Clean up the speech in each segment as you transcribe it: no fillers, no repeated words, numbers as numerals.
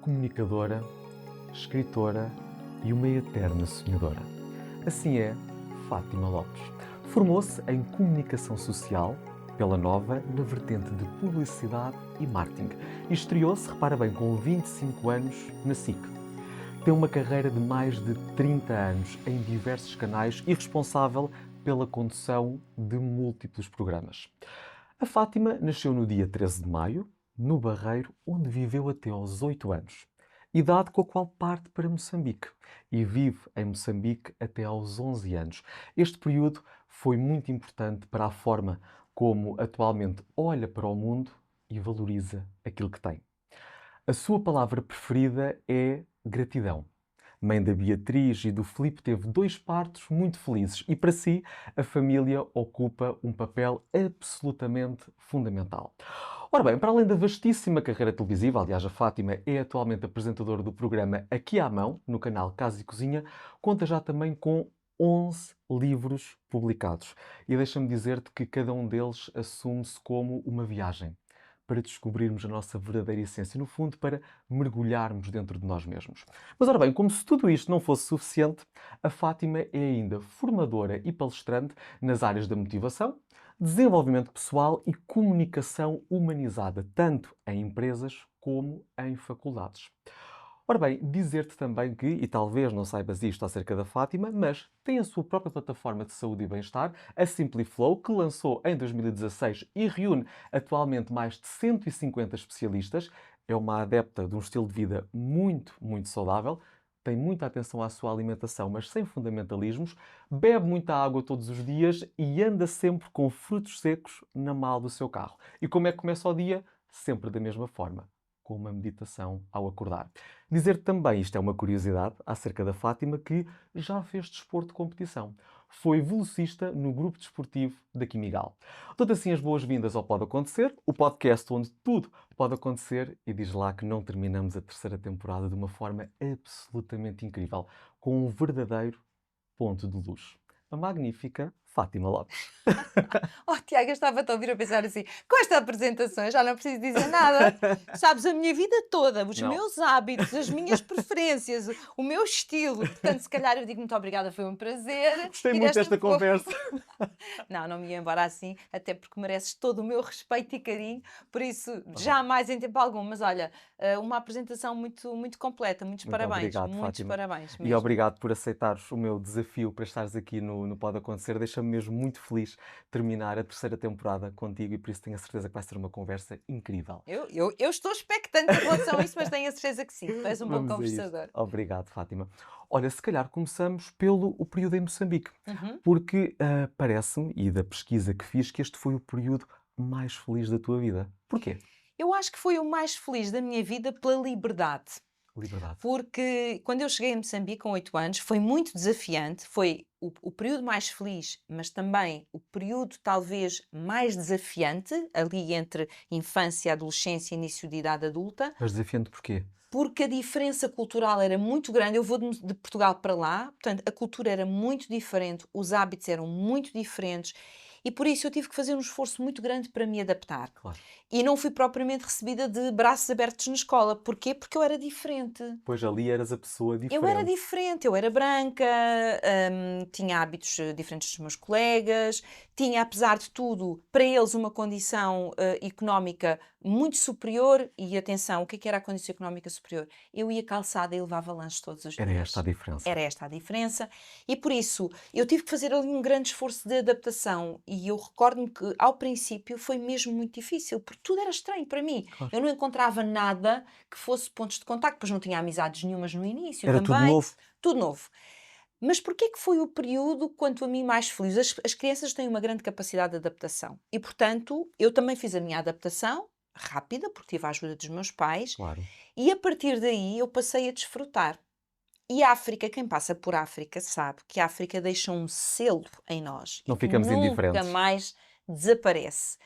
comunicadora, escritora e uma eterna sonhadora. Assim é Fátima Lopes. Formou-se em Comunicação Social pela Nova na vertente de Publicidade e Marketing e estreou-se, repara bem, com 25 anos na SIC. Tem uma carreira de mais de 30 anos em diversos canais e responsável pela condução de múltiplos programas. A Fátima nasceu no dia 13 de maio, no Barreiro, onde viveu até aos 8 anos, idade com a qual parte para Moçambique e vive em Moçambique até aos 11 anos. Este período foi muito importante para a forma como atualmente olha para o mundo e valoriza aquilo que tem. A sua palavra preferida é gratidão. Mãe da Beatriz e do Filipe, teve 2 partos muito felizes e, para si, a família ocupa um papel absolutamente fundamental. Ora bem, para além da vastíssima carreira televisiva, aliás, a Fátima é atualmente apresentadora do programa Aqui à Mão, no canal Casa e Cozinha, conta já também com 11 livros publicados. E deixa-me dizer-te que cada um deles assume-se como uma viagem para descobrirmos a nossa verdadeira essência, no fundo, para mergulharmos dentro de nós mesmos. Mas, ora bem, como se tudo isto não fosse suficiente, a Fátima é ainda formadora e palestrante nas áreas da motivação, desenvolvimento pessoal e comunicação humanizada, tanto em empresas como em faculdades. Ora bem, dizer-te também que, e talvez não saibas isto acerca da Fátima, mas tem a sua própria plataforma de saúde e bem-estar, a Simpliflow, que lançou em 2016 e reúne atualmente mais de 150 especialistas. É uma adepta de um estilo de vida muito saudável, tem muita atenção à sua alimentação, mas sem fundamentalismos, bebe muita água todos os dias e anda sempre com frutos secos na mala do seu carro. E como é que começa o dia? Sempre da mesma forma, com uma meditação ao acordar. Dizer também, isto é uma curiosidade, acerca da Fátima, que já fez desporto de competição. Foi velocista no grupo desportivo da Quimigal. Dou-te assim as boas-vindas ao Pode Acontecer, o podcast onde tudo pode acontecer, e diz lá que não terminamos a 3ª temporada de uma forma absolutamente incrível, com um verdadeiro ponto de luz. A magnífica Fátima Lopes. Oh, Tiago, eu estava-te a ouvir a pensar assim, com esta apresentação eu já não preciso dizer nada. Sabes a minha vida toda, os Não. meus hábitos, as minhas preferências, o meu estilo. Portanto, se calhar eu digo muito obrigada, foi um prazer. Gostei E muito desta conversa. Não me ia embora assim, até porque mereces todo o meu respeito e carinho, por isso jamais em tempo algum. Mas olha, uma apresentação muito completa, Muito obrigado, muitos Fátima. parabéns E mesmo. obrigado por aceitares o meu desafio para estares aqui no Pode Acontecer. Deixa-me mesmo muito feliz terminar a 3ª temporada contigo e por isso tenho a certeza que vai ser uma conversa incrível. Eu estou expectante em relação a isso, mas tenho a certeza que sim, tu és um bom Vamos a isto. conversador. Obrigado, Fátima. Olha, se calhar começamos pelo o período em Moçambique, Uhum. porque parece-me, e da pesquisa que fiz, que este foi o período mais feliz da tua vida. Porquê? Eu acho que foi o mais feliz da minha vida pela liberdade. Liberdade. Porque quando eu cheguei a Moçambique com 8 anos foi muito desafiante, foi o período mais feliz, mas também o período talvez mais desafiante, ali entre infância, adolescência e início de idade adulta, Mas desafiante porquê? porque a diferença cultural era muito grande. Eu vou de Portugal para lá, portanto, a cultura era muito diferente, os hábitos eram muito diferentes e por isso eu tive que fazer um esforço muito grande para me adaptar. Claro. E não fui propriamente recebida de braços abertos na escola. Porquê? Porque eu era diferente. Pois ali eras a pessoa Eu era diferente. diferente, eu era branca, tinha hábitos diferentes dos meus colegas, tinha, apesar de tudo, para eles uma condição económica muito superior. E atenção, o que era a condição económica superior? Eu ia calçada e levava lanche todos os Era dias. esta a diferença. Era esta a diferença. E por isso, eu tive que fazer ali um grande esforço de adaptação. E eu recordo-me que, ao princípio, foi mesmo muito difícil, porque tudo era estranho para mim. Claro. Eu não encontrava nada que fosse pontos de contacto, pois não tinha amizades nenhumas no início Era também. tudo novo. Tudo novo. Mas porquê que foi o período, quanto a mim, mais feliz? As crianças têm uma grande capacidade de adaptação. E, portanto, eu também fiz a minha adaptação rápida, porque tive a ajuda dos meus pais. Claro. E a partir daí eu passei a desfrutar. E a África, quem passa por África sabe que a África deixa um selo em nós Não e que ficamos nunca indiferentes. mais desaparece.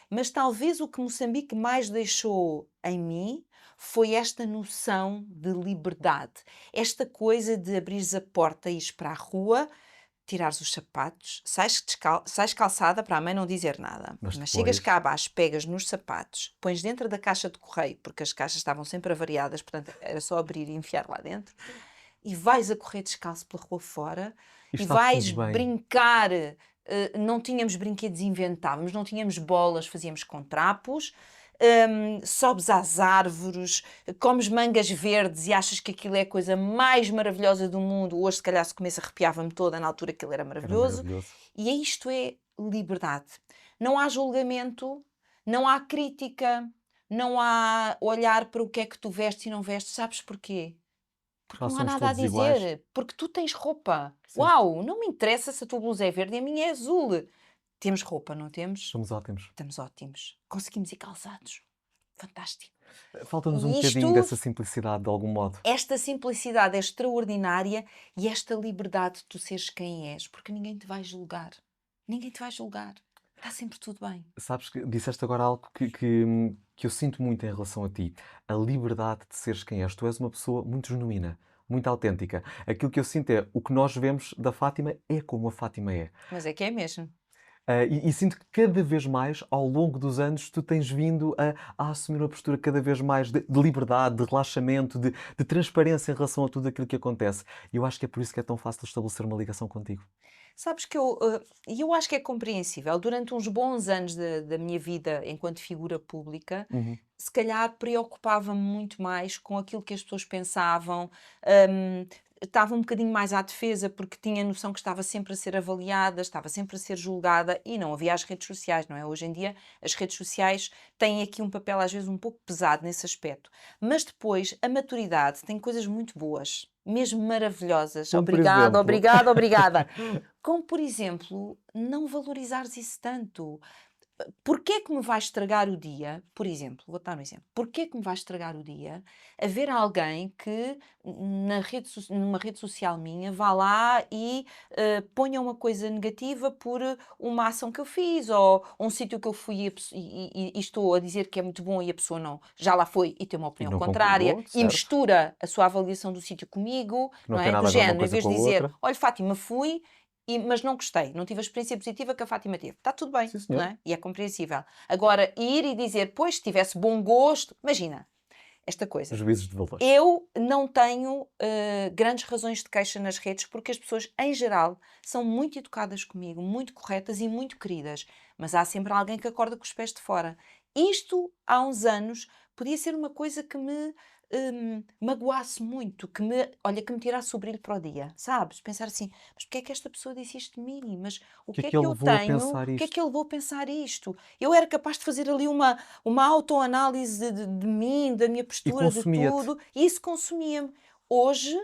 Mas talvez o que Moçambique mais deixou em mim foi esta noção de liberdade. Esta coisa de abrires a porta e ires para a rua, tirares os sapatos, sais calçada para a mãe não dizer nada, Mas mas chegas cá depois, abaixo, pegas nos sapatos, pões dentro da caixa de correio, porque as caixas estavam sempre avariadas, portanto era só abrir e enfiar lá dentro, e vais a correr descalço pela rua fora, e e está vais tudo bem. brincar. Não tínhamos brinquedos, inventávamos, não tínhamos bolas, fazíamos com trapos. Sobes às árvores, comes mangas verdes e achas que aquilo é a coisa mais maravilhosa do mundo. Hoje, se calhar, se comesse, arrepiava-me toda, na altura aquilo era Era maravilhoso. maravilhoso. E isto é liberdade. Não há julgamento, não há crítica, não há olhar para o que é que tu vestes e não vestes. Sabes porquê? Porque Nós não há somos nada a todos iguais. dizer. Porque tu tens roupa. Certo. Uau, não me interessa se a tua blusa é verde e a minha é azul. Temos roupa, não temos? Somos ótimos. Estamos ótimos. Conseguimos ir calçados. Fantástico. Falta-nos um E bocadinho isto, dessa simplicidade, de algum modo. esta simplicidade é extraordinária e esta liberdade de tu seres quem és, porque ninguém te vai julgar. Ninguém te vai julgar. Está sempre tudo bem. Sabes que disseste agora algo que eu sinto muito em relação a ti. A liberdade de seres quem és. Tu és uma pessoa muito genuína, muito autêntica. Aquilo que eu sinto é o que nós vemos da Fátima é como a Fátima é. Mas é que é mesmo. E sinto que cada vez mais, ao longo dos anos, tu tens vindo a assumir uma postura cada vez mais de liberdade, de relaxamento, de transparência em relação a tudo aquilo que acontece. E eu acho que é por isso que é tão fácil estabelecer uma ligação contigo. Sabes que eu acho que é compreensível. Durante uns bons anos da minha vida enquanto figura pública, Uhum. se calhar preocupava-me muito mais com aquilo que as pessoas pensavam, estava um bocadinho mais à defesa porque tinha noção que estava sempre a ser avaliada, estava sempre a ser julgada e não havia as redes sociais, não é? Hoje em dia as redes sociais têm aqui um papel às vezes um pouco pesado nesse aspecto. Mas depois a maturidade tem coisas muito boas, mesmo maravilhosas. Como por Obrigada, exemplo. obrigada, obrigada. Como, por exemplo, não valorizares isso tanto. Porquê que me vai estragar o dia? Por exemplo, vou dar um exemplo. Porquê que me vai estragar o dia a ver alguém que numa rede social minha vá lá e ponha uma coisa negativa por uma ação que eu fiz ou um sítio que eu fui e estou a dizer que é muito bom e a pessoa não, já lá foi e tem uma E opinião não contrária concordou, e certo? mistura a sua avaliação do sítio comigo, Que não não tem é? Do nada a ver uma género, em coisa vez com de a dizer, outra. olha, Fátima, fui mas não gostei, não tive a experiência positiva que a Fátima teve. Está tudo bem, Sim, não senhor. é? E é compreensível. Agora, ir e dizer, pois, se tivesse bom gosto, imagina, esta coisa. Juízos de valor. Eu não tenho grandes razões de queixa nas redes porque as pessoas, em geral, são muito educadas comigo, muito corretas e muito queridas. Mas há sempre alguém que acorda com os pés de fora. Isto, há uns anos, podia ser uma coisa que me magoasse muito, olha, que me tirasse o brilho para o dia, sabes? Pensar assim, mas porquê é que esta pessoa disse isto de mim? Mas o O que é que é que que ele eu levou a tenho? O pensar que é que isto? ele levou a pensar isto? Eu era capaz de fazer ali uma autoanálise de mim, da minha E postura, de consumia-te. tudo, e isso consumia-me. Hoje,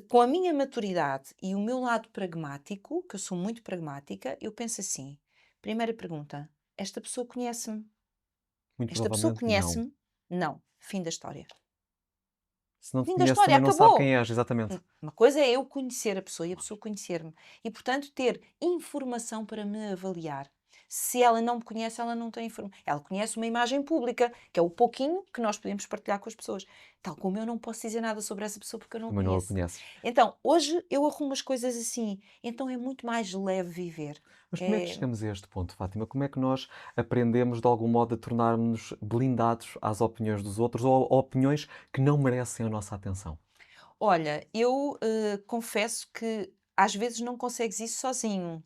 com a minha maturidade e o meu lado pragmático, que eu sou muito pragmática, eu penso assim: primeira pergunta, esta pessoa conhece-me? Muito Esta pessoa provavelmente não. conhece-me? Não. Fim da história. Se não te Fim da conhece, história, também não sabe acabou. quem és, exatamente. Uma coisa é eu conhecer a pessoa e a pessoa conhecer-me. E, portanto, ter informação para me avaliar. Se ela não me conhece, ela não tem informação. Ela conhece uma imagem pública, que é o pouquinho que nós podemos partilhar com as pessoas. Tal como eu não posso dizer nada sobre essa pessoa porque eu não a Também não a conheço. conheces. Então, hoje eu arrumo as coisas assim. Então é muito mais leve viver. Mas como é que É, chegamos a este ponto, Fátima? Como é que nós aprendemos, de algum modo, a tornar-nos blindados às opiniões dos outros ou a opiniões que não merecem a nossa atenção? olha, eu confesso que às vezes não consegues isso sozinho.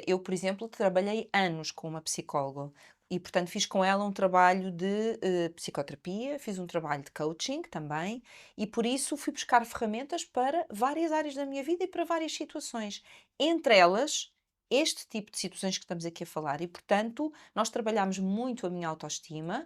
Eu, por exemplo, trabalhei anos com uma psicóloga e, portanto, fiz com ela um trabalho de psicoterapia, fiz um trabalho de coaching também, e por isso fui buscar ferramentas para várias áreas da minha vida e para várias situações. Entre elas, este tipo de situações que estamos aqui a falar, e, portanto, nós trabalhámos muito a minha autoestima,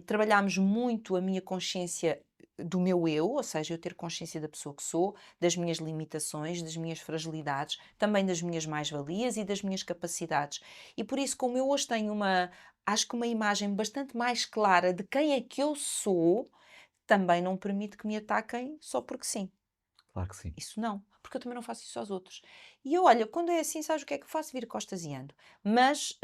trabalhámos muito a minha consciência do meu eu, ou seja, eu ter consciência da pessoa que sou, das minhas limitações, das minhas fragilidades, também das minhas mais-valias e das minhas capacidades. E por isso, como eu hoje tenho acho que uma imagem bastante mais clara de quem é que eu sou, também não permite que me ataquem só porque sim. Claro que sim. Isso não, porque eu também não faço isso aos outros. E eu, olha, quando é assim, sabes o que é que eu faço? Viro costas e ando. Mas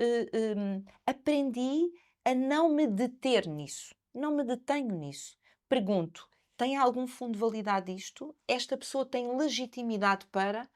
aprendi a não me deter nisso. Não me detenho nisso. Pergunto, tem algum fundo de validade isto? Esta pessoa tem legitimidade para?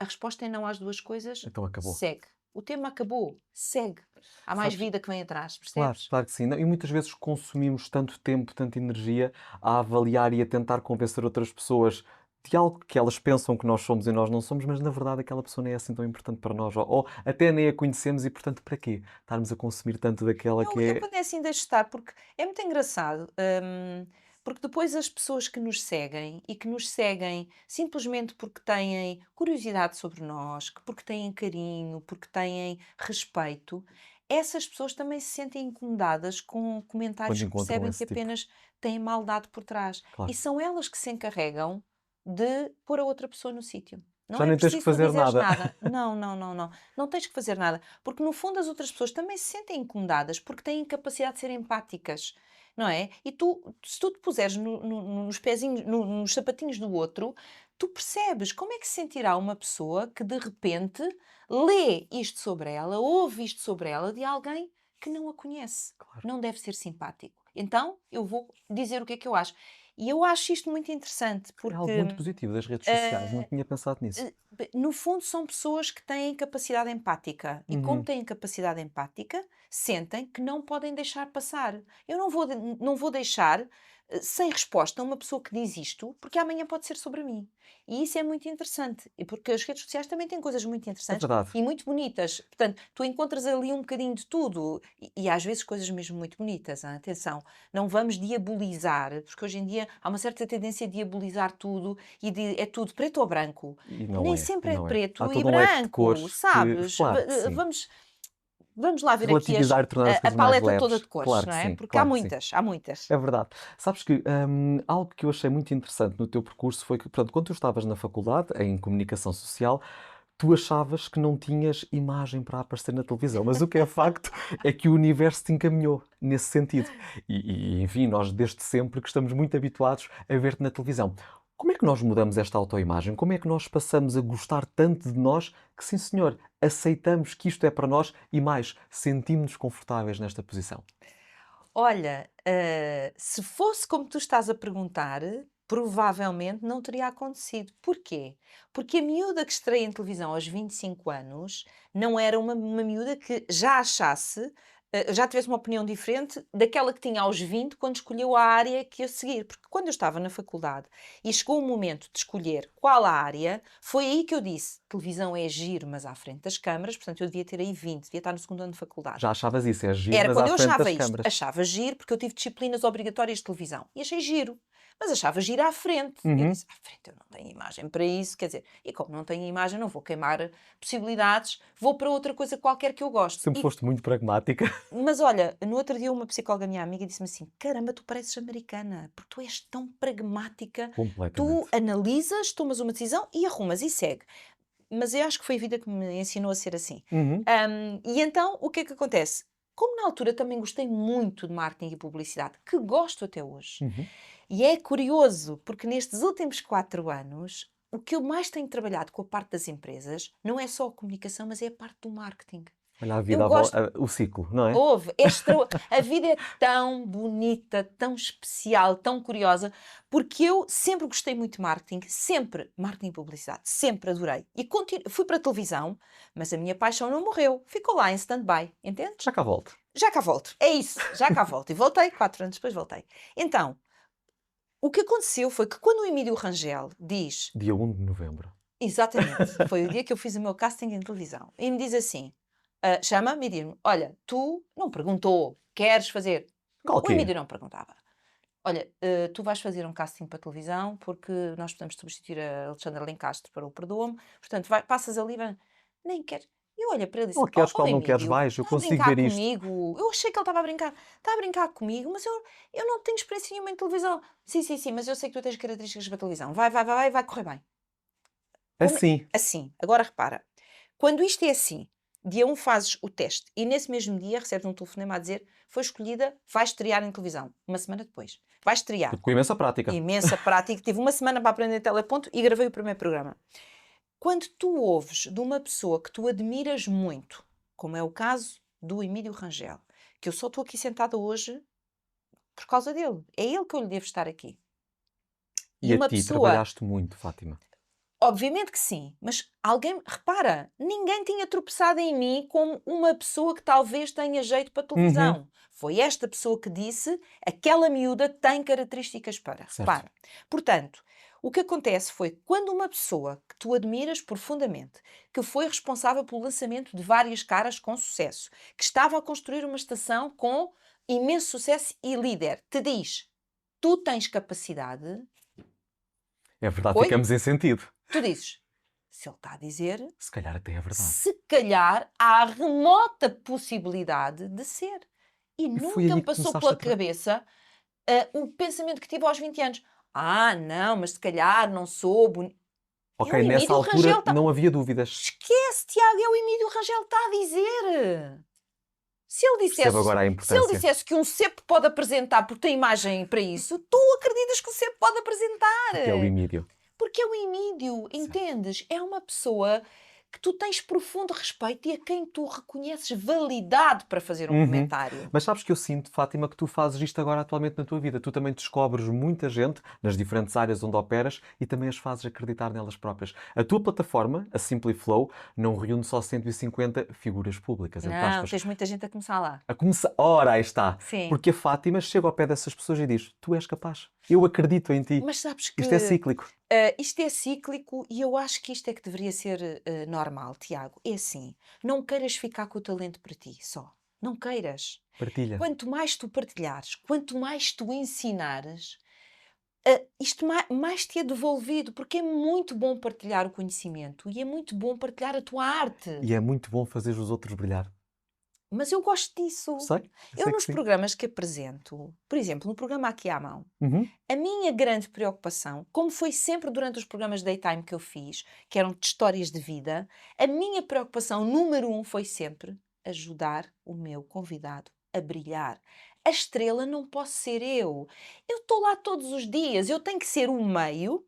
A resposta é não às duas coisas, Então acabou. segue. O tema acabou, segue. Há mais Sabes, vida que vem atrás, claro, percebes? claro que sim. Não, e muitas vezes consumimos tanto tempo, tanta energia a avaliar e a tentar convencer outras pessoas de algo que elas pensam que nós somos e nós não somos, mas na verdade aquela pessoa nem é assim tão importante para nós, ou até nem a conhecemos e, portanto, para quê? Estarmos a consumir tanto daquela que Eu é. quando é assim deixo estar, porque é muito engraçado, porque depois as pessoas que nos seguem e que nos seguem simplesmente porque têm curiosidade sobre nós, porque têm carinho, porque têm respeito, essas pessoas também se sentem incomodadas com Quando comentários que encontram percebem que esse tipo. apenas têm maldade por trás. E Claro. são elas que se encarregam de pôr a outra pessoa no sítio. Não Já é nem tens que preciso tu fazer dizeres nada. nada. Não, não, não, não. Não tens que fazer nada. Porque no fundo as outras pessoas também se sentem incomodadas porque têm capacidade de ser empáticas, não é? E tu, se tu te puseres nos pezinhos, nos sapatinhos do outro, tu percebes como é que se sentirá uma pessoa que de repente lê isto sobre ela, ouve isto sobre ela de alguém que não a conhece. Claro. Não deve ser simpático. Então eu vou dizer o que é que eu acho. E eu acho isto muito interessante É algo muito porque positivo das redes sociais, não eh, tinha pensado nisso. no fundo, são pessoas que têm capacidade empática. E como Uhum. têm capacidade empática, sentem que não podem deixar passar. Eu não vou deixar sem resposta uma pessoa que diz isto, porque amanhã pode ser sobre mim. E isso é muito interessante. E porque as redes sociais também têm coisas muito É interessantes verdade. e muito bonitas. Portanto, tu encontras ali um bocadinho de tudo. E às vezes coisas mesmo muito bonitas. Hein? Atenção, não vamos diabolizar, porque hoje em dia há uma certa tendência a diabolizar tudo é tudo preto ou branco. E não Nem é, e sempre é não é. Há preto e todo um leque de branco, cores que, sabes? claro que sim. Vamos lá ver aqui Relativizar e tornar as a coisas mais paleta toda leves. de cores, Claro não que é? sim, Porque há claro que sim. muitas, há muitas. É verdade. Sabes que algo que eu achei muito interessante no teu percurso foi que, pronto, quando tu estavas na faculdade, em comunicação social, tu achavas que não tinhas imagem para aparecer na televisão, mas o que é facto é que o universo te encaminhou nesse sentido. Enfim, nós desde sempre que estamos muito habituados a ver-te na televisão. Como é que nós mudamos esta autoimagem? Como é que nós passamos a gostar tanto de nós que, sim senhor, aceitamos que isto é para nós e mais, sentimos-nos confortáveis nesta posição? Olha, se fosse como tu estás a perguntar, provavelmente não teria acontecido. Porquê? Porque a miúda que estreia em televisão aos 25 anos não era uma miúda que já achasse, já tivesse uma opinião diferente daquela que tinha aos 20 quando escolheu a área que ia seguir. Porque quando eu estava na faculdade e chegou o momento de escolher qual a área, foi aí que eu disse: televisão é giro, mas à frente das câmaras, portanto eu devia ter aí 20, devia estar no segundo ano de faculdade. Já achavas isso, é giro, Era mas quando à eu frente achava das isto, câmaras. achava giro, porque eu tive disciplinas obrigatórias de televisão. E achei giro. Mas achava giro à frente. Eu Uhum. disse, à frente eu não tenho imagem para isso, quer dizer, e como não tenho imagem, não vou queimar possibilidades, vou para outra coisa qualquer que eu gosto. Sempre foste muito pragmática. Mas olha, no outro dia uma psicóloga minha amiga disse-me assim, caramba, tu pareces americana, porque tu és tão pragmática, tu Completamente. analisas, tomas uma decisão e arrumas e segue. Mas eu acho que foi a vida que me ensinou a ser assim. Uhum. E então, o que é que acontece? Como na altura também gostei muito de marketing e publicidade, que gosto até hoje, Uhum. e é curioso, porque nestes últimos 4 anos, o que eu mais tenho trabalhado com a parte das empresas não é só a comunicação, mas é a parte do marketing. Olha a Eu vida, gosto, o ciclo, não é? Houve, a vida é tão bonita, tão especial, tão curiosa, porque eu sempre gostei muito de marketing, sempre, marketing e publicidade, sempre adorei. E fui para a televisão, mas a minha paixão não morreu, ficou lá em stand-by, entendes? Já cá volto. Já cá volto, é isso, já cá volto. E voltei, 4 anos depois voltei. Então, o que aconteceu foi que quando o Emílio Rangel diz, Dia 1 de novembro. exatamente, foi o dia que eu fiz o meu casting em televisão, e me diz assim, chama-me e diz-me, olha, tu não perguntou, queres fazer? Qual O que é? Emílio não perguntava. Olha, tu vais fazer um casting para televisão porque nós podemos substituir a Alexandra Lencastre para o Perdoa-me, portanto, passas ali, nem quer. E eu olhei para ele e disse: Qual queres, qual não queres, Emílio, vais. Eu está a consigo brincar ver isto. comigo? Eu achei que ele estava a brincar. Está a brincar comigo, mas eu não tenho experiência nenhuma em televisão. Sim, sim, sim, mas eu sei que tu tens características para televisão. Vai correr bem. Assim. Assim, agora repara, quando isto é assim, dia 1 fazes o teste e nesse mesmo dia recebes um telefonema a dizer foi escolhida, vai estrear em televisão. Uma semana depois. Vai estrear. Com imensa prática. Imensa prática. Tive uma semana para aprender teleponto e gravei o primeiro programa. Quando tu ouves de uma pessoa que tu admiras muito, como é o caso do Emílio Rangel, que eu só estou aqui sentada hoje por causa dele. É ele que eu lhe devo estar aqui. E E a uma ti, pessoa trabalhaste muito, Fátima. Obviamente que sim, mas alguém, repara, ninguém tinha tropeçado em mim como uma pessoa que talvez tenha jeito para Uhum. televisão. Foi esta pessoa que disse, aquela miúda tem características para. Certo. Repara. Portanto, o que acontece foi quando uma pessoa que tu admiras profundamente, que foi responsável pelo lançamento de várias caras com sucesso, que estava a construir uma estação com imenso sucesso e líder, te diz, tu tens capacidade, É verdade, oi? ficamos em sentido. Tu dizes, se ele está a dizer, Se calhar até é verdade. se calhar há a remota possibilidade de ser. E E foi nunca aí me que passou começaste pela a cabeça o pensamento que tive aos 20 anos. Ah, não, mas se calhar não sou bonito. É o Ok, nessa Emílio Rangel. altura não havia dúvidas. Esquece, Tiago, é o Emílio Rangel que está a dizer. Se ele Percebo dissesse, agora a se ele importância, dissesse que um cepo pode apresentar porque tem imagem para isso, tu acreditas que o cepo pode apresentar. porque é o Emílio. Porque é o Emílio, Certo. entendes? É uma pessoa que tu tens profundo respeito e a quem tu reconheces validade para fazer um Uhum. comentário. Mas sabes que eu sinto, Fátima, que tu fazes isto agora atualmente na tua vida. Tu também descobres muita gente nas diferentes áreas onde operas e também as fazes acreditar nelas próprias. A tua plataforma, a Simply Flow, não reúne só 150 figuras públicas, entre Não, aspas. tens muita gente a começar lá. A começar. Ora, aí está. Sim. Porque a Fátima chega ao pé dessas pessoas e diz: Tu és capaz. Eu acredito em ti. Mas sabes Isto é que cíclico. isto é cíclico e eu acho que isto é que deveria ser normal, Tiago. É assim, não queiras ficar com o talento para ti só. Não queiras. Partilha. Quanto mais tu partilhares, quanto mais tu ensinares, isto mais te é devolvido, porque é muito bom partilhar o conhecimento e é muito bom partilhar a tua arte. E é muito bom fazer os outros brilhar. Mas eu gosto disso. Eu Eu, sei que nos sim. programas que apresento, por exemplo, no programa Aqui à Mão, Uhum. a minha grande preocupação, como foi sempre durante os programas de daytime que eu fiz, que eram de histórias de vida, a minha preocupação número um foi sempre ajudar o meu convidado a brilhar. A estrela não posso ser eu. Eu estou lá todos os dias, eu tenho que ser um meio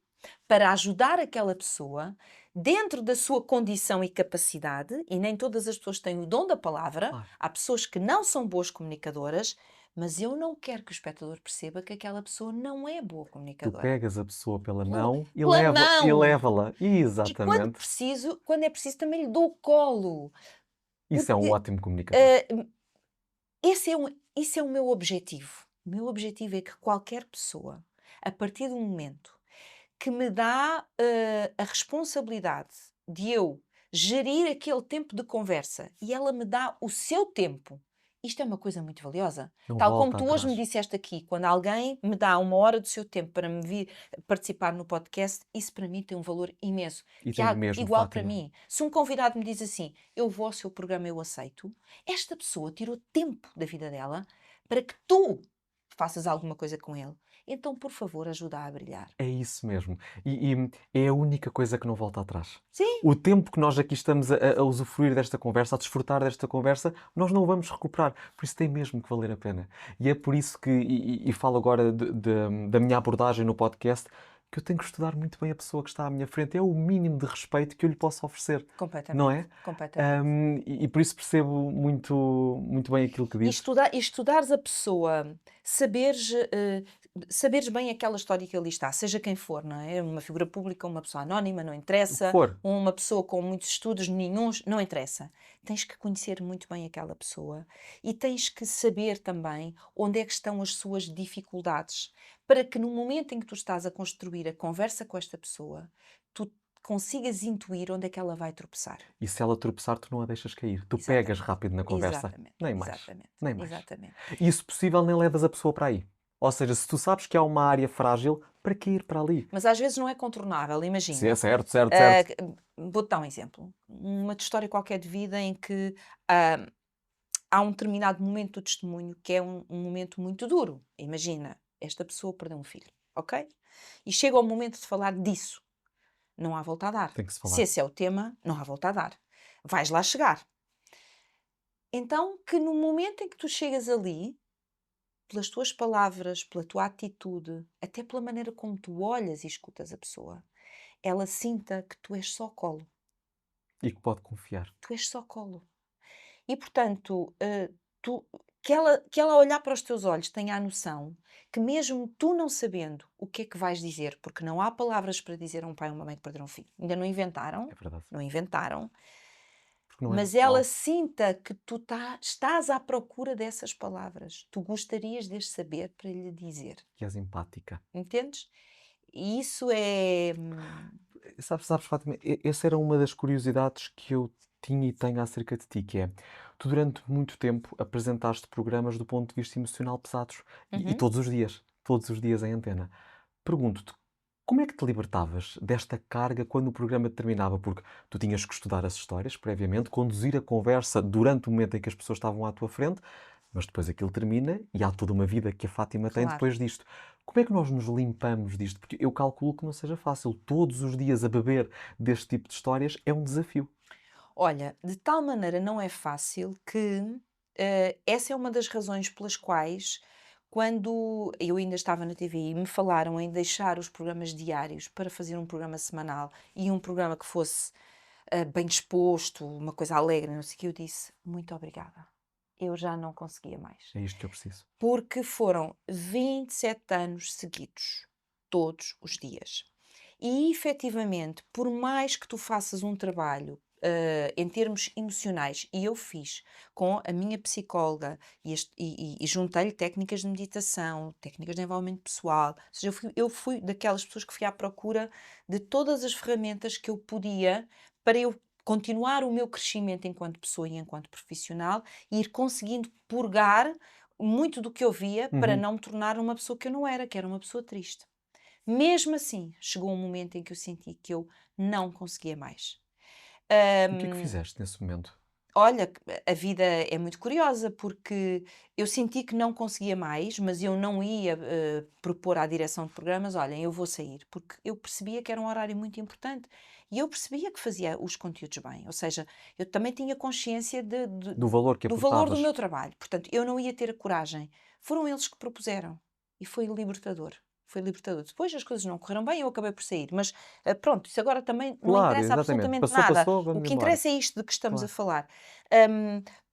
para ajudar aquela pessoa dentro da sua condição e capacidade, e nem todas as pessoas têm o dom da palavra, Claro. há pessoas que não são boas comunicadoras, mas eu não quero que o espectador perceba que aquela pessoa não é boa Tu comunicadora. pegas a pessoa pela Pela mão e pela e mão! leva-la. E Exatamente. quando é preciso, também lhe dou o colo. Isso é um Porque ótimo comunicador. eh, esse é o meu objetivo. O meu objetivo é que qualquer pessoa, a partir do momento que me dá a responsabilidade de eu gerir aquele tempo de conversa e ela me dá o seu tempo. Isto é uma coisa muito valiosa. Não Tal como volta tu hoje me atrás. disseste aqui, quando alguém me dá uma hora do seu tempo para me vir participar no podcast, isso para mim tem um valor imenso. E tem Tiago, mesmo, igual para Fátima. mim. Se um convidado me diz assim, eu vou ao seu programa, eu aceito, esta pessoa tirou tempo da vida dela para que tu faças alguma coisa com ele. Então, por favor, ajuda a brilhar. É isso mesmo. E é a única coisa que não volta atrás. Sim, O tempo que nós aqui estamos a usufruir desta conversa, a desfrutar desta conversa, nós não o vamos recuperar. Por isso tem mesmo que valer a pena. E é por isso que, e falo agora da minha abordagem no podcast, que eu tenho que estudar muito bem a pessoa que está à minha frente. É o mínimo de respeito que eu lhe posso oferecer, não completamente, é? completamente. E por isso percebo muito bem aquilo que dizes. E estudares a pessoa, saberes bem aquela história que ali está, seja quem for, não é? Uma figura pública, uma pessoa anónima, não O que interessa, for. uma pessoa com muitos estudos, nenhuns, não interessa. Tens que conhecer muito bem aquela pessoa e tens que saber também onde é que estão as suas dificuldades, para que no momento em que tu estás a construir a conversa com esta pessoa, tu consigas intuir onde é que ela vai tropeçar. E se ela tropeçar, tu não a deixas cair. Tu pegas Exatamente. rápido na conversa. Exatamente. Nem mais. Exatamente. Nem mais. Exatamente. E se possível, nem levas a pessoa para aí. Ou seja, se tu sabes que há uma área frágil, para que ir para ali? Mas às vezes não é contornável, Sim, é imagina. certo, certo, Ah, certo. vou-te dar um exemplo. Uma história qualquer de vida em que ah, há um determinado momento do testemunho que é um momento muito duro. Imagina, esta pessoa perdeu um filho, ok? E chega ao momento de falar disso. Não há volta a dar. Tem que se Se falar. esse é o tema, não há volta a dar. Vais lá chegar. Então, que no momento em que tu chegas ali, pelas tuas palavras, pela tua atitude, até pela maneira como tu olhas e escutas a pessoa, ela sinta que tu és só colo. E que pode confiar. Tu és só colo. E, portanto, tu, que ela ao olhar para os teus olhos tenha a noção que mesmo tu não sabendo o que é que vais dizer, porque não há palavras para dizer a um pai ou uma mãe que perderam um filho, ainda não É inventaram, verdade. não inventaram, Porque não é mas ela natural. sinta que tu estás à procura dessas palavras. Tu gostarias de as saber para lhe dizer, Que és empática. entendes? E isso é. Sabes, Fátima, essa era uma das curiosidades que eu tinha e tenho acerca de ti, que é, tu durante muito tempo apresentaste programas do ponto de vista emocional pesados e Uhum. todos os dias em antena. Pergunto-te, como é que te libertavas desta carga quando o programa terminava? Porque tu tinhas que estudar as histórias previamente, conduzir a conversa durante o momento em que as pessoas estavam à tua frente, mas depois aquilo termina e há toda uma vida que a Fátima tem Claro. depois disto. Como é que nós nos limpamos disto? Porque eu calculo que não seja fácil. Todos os dias a beber deste tipo de histórias é um desafio. Olha, de tal maneira não é fácil que essa é uma das razões pelas quais, quando eu ainda estava na TVI, me falaram em deixar os programas diários para fazer um programa semanal e um programa que fosse bem disposto, uma coisa alegre, não sei o que, eu disse muito obrigada. Eu já não conseguia mais. É isto que eu preciso. Porque foram 27 anos seguidos, todos os dias. E efetivamente, por mais que tu faças um trabalho em termos emocionais, e eu fiz com a minha psicóloga e juntei-lhe técnicas de meditação, técnicas de desenvolvimento pessoal, ou seja, eu fui daquelas pessoas que fui à procura de todas as ferramentas que eu podia para eu continuar o meu crescimento enquanto pessoa e enquanto profissional e ir conseguindo purgar muito do que eu via para Uhum. não me tornar uma pessoa que eu não era, que era uma pessoa triste. Mesmo assim, chegou um momento em que eu senti que eu não conseguia mais. E o que é que Hum, fizeste nesse momento? Olha, a vida é muito curiosa porque eu senti que não conseguia mais, mas eu não ia propor à direção de programas: olhem, eu vou sair, porque eu percebia que era um horário muito importante e eu percebia que fazia os conteúdos bem. Ou seja, eu também tinha consciência Do valor que do valor do aportavas? meu trabalho. Portanto, eu não ia ter a coragem. Foram eles que propuseram e foi libertador. Foi libertador. Depois as coisas não correram bem, eu acabei por sair. Mas pronto, isso agora também não Claro, interessa exatamente. absolutamente Passou, nada. passou, O vamos que embora. interessa é isto de que estamos a Claro. falar.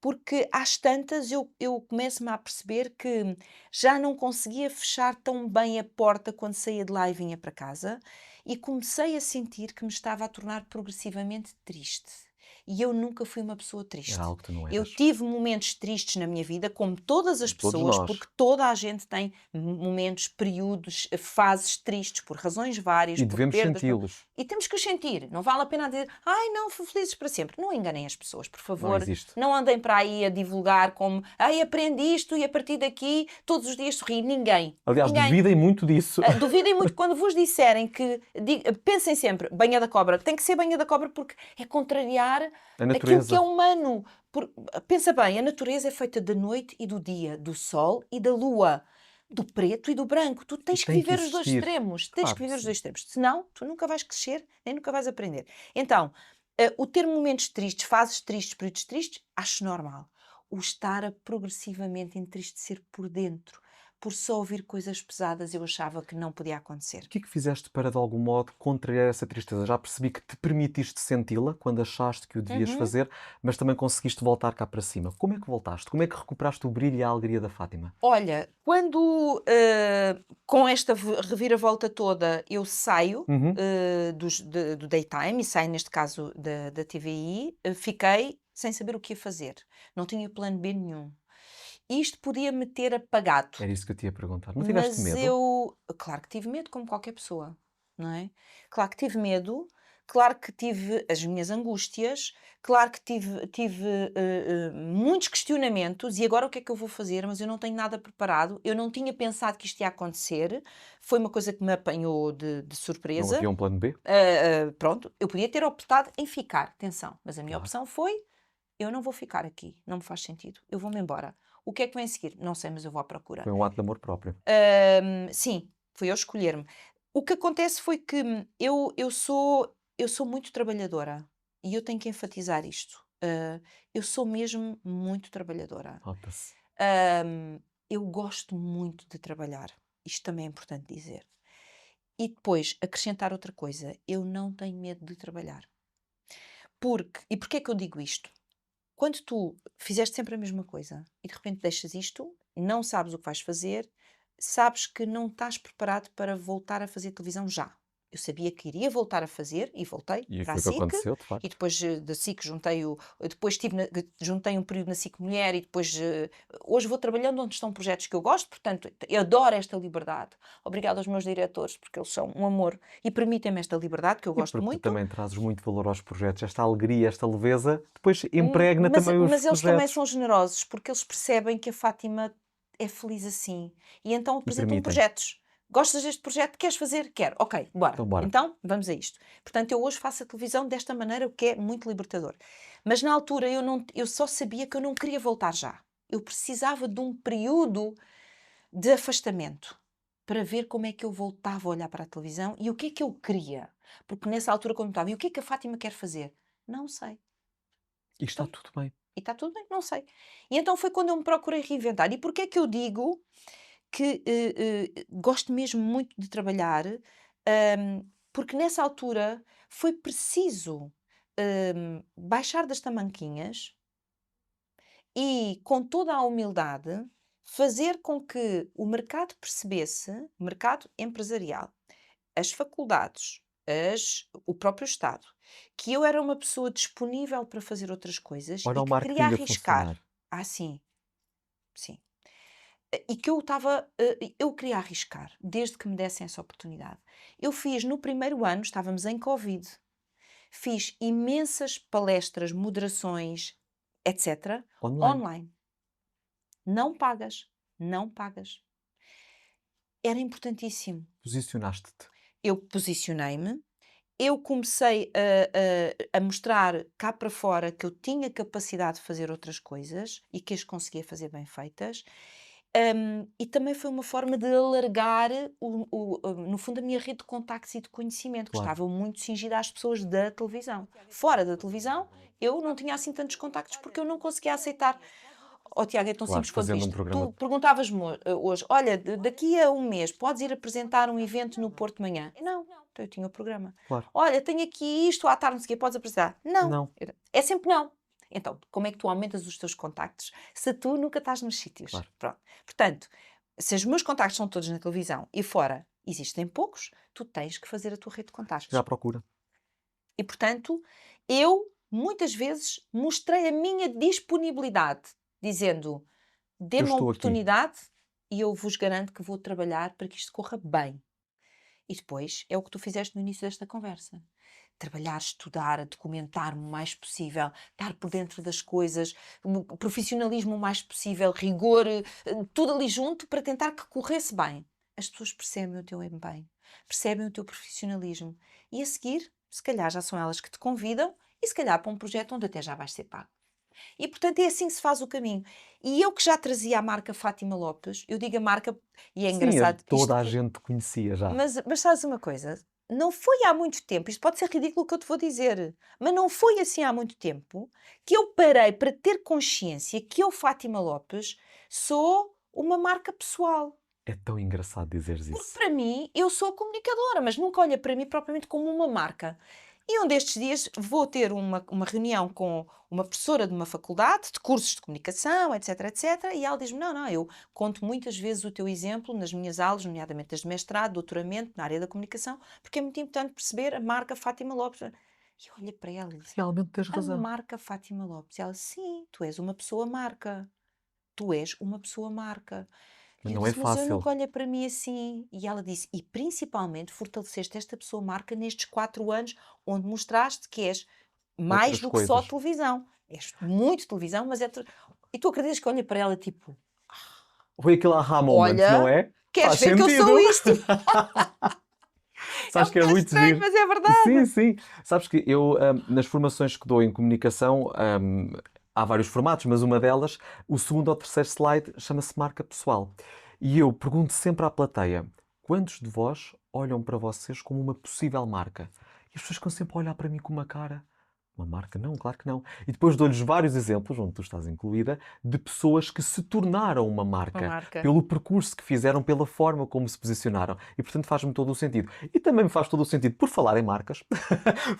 Porque às tantas eu começo-me a perceber que já não conseguia fechar tão bem a porta quando saía de lá e vinha para casa e comecei a sentir que me estava a tornar progressivamente triste. E eu nunca fui uma pessoa Era triste. algo que tu não Eu eras. tive momentos tristes na minha vida, como todas as Como todos pessoas, nós. porque toda a gente tem momentos, períodos, fases tristes, por razões várias, E por devemos perdas. senti-los. E temos que os sentir. Não vale a pena dizer, ai não, fui felizes para sempre. Não enganem as pessoas, por Não favor. existe. Não andem para aí a divulgar como, ai aprendi isto e a partir daqui todos os dias sorri. Ninguém. Aliás, Ninguém. duvidem muito disso. Duvidem muito quando vos disserem que. Pensem sempre, banha da cobra. Tem que ser banha da cobra porque é contrariar A aquilo que é natureza. humano. Pensa bem, a natureza é feita da noite e do dia, do sol e da lua, do preto e do branco. Tu E tens que tem que viver os dois existir. extremos. Tens que Claro que viver os sim. dois extremos. Senão, tu nunca vais crescer nem nunca vais aprender. Então, o ter momentos tristes, fases tristes, períodos tristes, acho normal. O estar a progressivamente entristecer por dentro, por só ouvir coisas pesadas, eu achava que não podia acontecer. O que é que fizeste para, de algum modo, contrariar essa tristeza? Já percebi que te permitiste senti-la quando achaste que o devias Uhum. fazer, mas também conseguiste voltar cá para cima. Como é que voltaste? Como é que recuperaste o brilho e a alegria da Fátima? Olha, quando com esta reviravolta toda eu saio Uhum. do daytime e saio, neste caso, da TVI, fiquei sem saber o que ia fazer. Não tinha plano B nenhum. Isto podia-me ter apagado. Era isso que eu te ia perguntar. Não tiveste Mas medo? eu, claro que tive medo, como qualquer pessoa, não é? Claro que tive medo, claro que tive as minhas angústias, claro que tive muitos questionamentos. E agora o que é que eu vou fazer? Mas eu não tenho nada preparado, eu não tinha pensado que isto ia acontecer, foi uma coisa que me apanhou de Não surpresa. havia um plano B? Pronto, eu podia ter optado em ficar, atenção, mas a minha Claro. opção foi: eu não vou ficar aqui, não me faz sentido, eu vou-me embora. O que é que vem a seguir? Não sei, mas eu vou à procura. Foi um ato de amor próprio. Sim, fui eu escolher-me. O que acontece foi que eu sou muito trabalhadora e eu tenho que enfatizar isto. Eu sou mesmo muito trabalhadora. Nota-se. Eu gosto muito de trabalhar. Isto também é importante dizer. E depois, acrescentar outra coisa, eu não tenho medo de trabalhar. Porquê é que eu digo isto? quando tu fizeste sempre a mesma coisa e de repente deixas isto, não sabes o que vais fazer, sabes que não estás preparado para voltar a fazer televisão já. Eu sabia que iria voltar a fazer e voltei E para a foi o que SIC aconteceu, de e facto. depois da SIC depois juntei um período na SIC Mulher e depois hoje vou trabalhando onde estão projetos que eu gosto, portanto eu adoro esta liberdade. Obrigada aos meus diretores porque eles são um amor e permitem-me esta liberdade que eu E gosto porque tu muito. também trazes muito valor aos projetos, esta alegria, esta leveza, depois impregna Mas, também os mas eles também projetos são generosos porque eles percebem que a Fátima é feliz assim e então e apresentam-me permitem. projetos. Gostas deste projeto? Queres fazer? Quero. Ok, bora. Então, bora. Então, vamos a isto. Portanto, eu hoje faço a televisão desta maneira, o que é muito libertador. Mas na altura eu só sabia que eu não queria voltar já. Eu precisava de um período de afastamento para ver como é que eu voltava a olhar para a televisão e o que é que eu queria. Porque nessa altura, quando estava, e o que é que a Fátima quer fazer? Não sei. E está tudo bem. E está tudo bem, não sei. E então foi quando eu me procurei reinventar. E porquê é que eu digo que gosto mesmo muito de trabalhar? Porque nessa altura foi preciso baixar das tamanquinhas e, com toda a humildade, fazer com que o mercado percebesse, o mercado empresarial, as faculdades, o próprio Estado, que eu era uma pessoa disponível para fazer outras coisas Ora, e o que queria marketing a arriscar. funcionar. Ah, sim, sim. E que eu queria arriscar, desde que me dessem essa oportunidade. Eu fiz no primeiro ano, estávamos em Covid, fiz imensas palestras, moderações, etc., Online. online. Não pagas, não pagas. Era importantíssimo. Posicionaste-te. Eu posicionei-me, eu comecei a mostrar cá para fora que eu tinha capacidade de fazer outras coisas e que as conseguia fazer bem feitas. E também foi uma forma de alargar, no fundo, a minha rede de contactos e de conhecimento, que Claro. estava muito cingida às pessoas da televisão. Fora da televisão, eu não tinha assim tantos contactos porque eu não conseguia aceitar. Oh, Tiago, é tão Claro, simples quanto fazendo um isto. programa. Tu perguntavas-me hoje, olha, daqui a um mês podes ir apresentar um evento no Porto de Manhã? Não, então eu tinha o programa. Claro. Olha, tenho aqui isto à tarde, não sei o quê, podes apresentar? Não. Não. É sempre não. Então, como é que tu aumentas os teus contactos se tu nunca estás nos sítios? Claro. Pronto. Portanto, se os meus contactos são todos na televisão e fora existem poucos, tu tens que fazer a tua rede de Já contactos. à procura. E, portanto, eu muitas vezes mostrei a minha disponibilidade, dizendo: Eu dê-me a estou aqui. oportunidade e eu vos garanto que vou trabalhar para que isto corra bem. E depois é o que tu fizeste no início desta conversa. Trabalhar, estudar, documentar-me o mais possível, estar por dentro das coisas, profissionalismo o mais possível, rigor, tudo ali junto para tentar que corresse bem. As pessoas percebem o teu empenho, percebem o teu profissionalismo. E a seguir, se calhar já são elas que te convidam e se calhar para um projeto onde até já vais ser pago. E, portanto, é assim que se faz o caminho. E eu que já trazia a marca Fátima Lopes, eu digo a marca, e é Sim, engraçado, toda a gente conhecia já. mas sabes uma coisa? Não foi há muito tempo, isto pode ser ridículo o que eu te vou dizer, mas não foi assim há muito tempo que eu parei para ter consciência que eu, Fátima Lopes, sou uma marca pessoal. É tão engraçado dizeres Porque isso. para mim, eu sou comunicadora, mas nunca olha para mim propriamente como uma marca. E um destes dias vou ter uma reunião com uma professora de uma faculdade, de cursos de comunicação, etc, etc, e ela diz-me, não, eu conto muitas vezes o teu exemplo nas minhas aulas, nomeadamente as de mestrado, doutoramento, na área da comunicação, porque é muito importante perceber a marca Fátima Lopes. E eu olhei para ela e disse, Realmente tens a razão. marca Fátima Lopes. E ela, sim, tu és uma pessoa marca. Tu és uma pessoa marca. Mas E eu não é disse, mas eu fácil. nunca olhei para mim assim. E ela disse, e principalmente fortaleceste esta pessoa marca nestes 4 anos, onde mostraste que és mais Outras do que só coisas. televisão. És muito televisão, mas é... E tu acreditas que eu olhei para ela tipo, Foi aquele aha moment, não olha, é? queres Faz ver que eu sentido. sou isto? É um Sabes que é bocado muito estranho, giro. mas é Sim, verdade. sim. Sabes que eu, nas formações que dou em comunicação, há vários formatos, mas uma delas, o segundo ou terceiro slide, chama-se marca pessoal. E eu pergunto sempre à plateia: quantos de vós olham para vocês como uma possível marca? E as pessoas ficam sempre a olhar para mim com uma cara: Uma marca? Não, claro que não. E depois dou-lhes vários exemplos, onde tu estás incluída, de pessoas que se tornaram uma Uma marca marca. pelo percurso que fizeram, pela forma como se posicionaram. E, portanto, faz-me todo o sentido. E também me faz todo o sentido, por falar em marcas,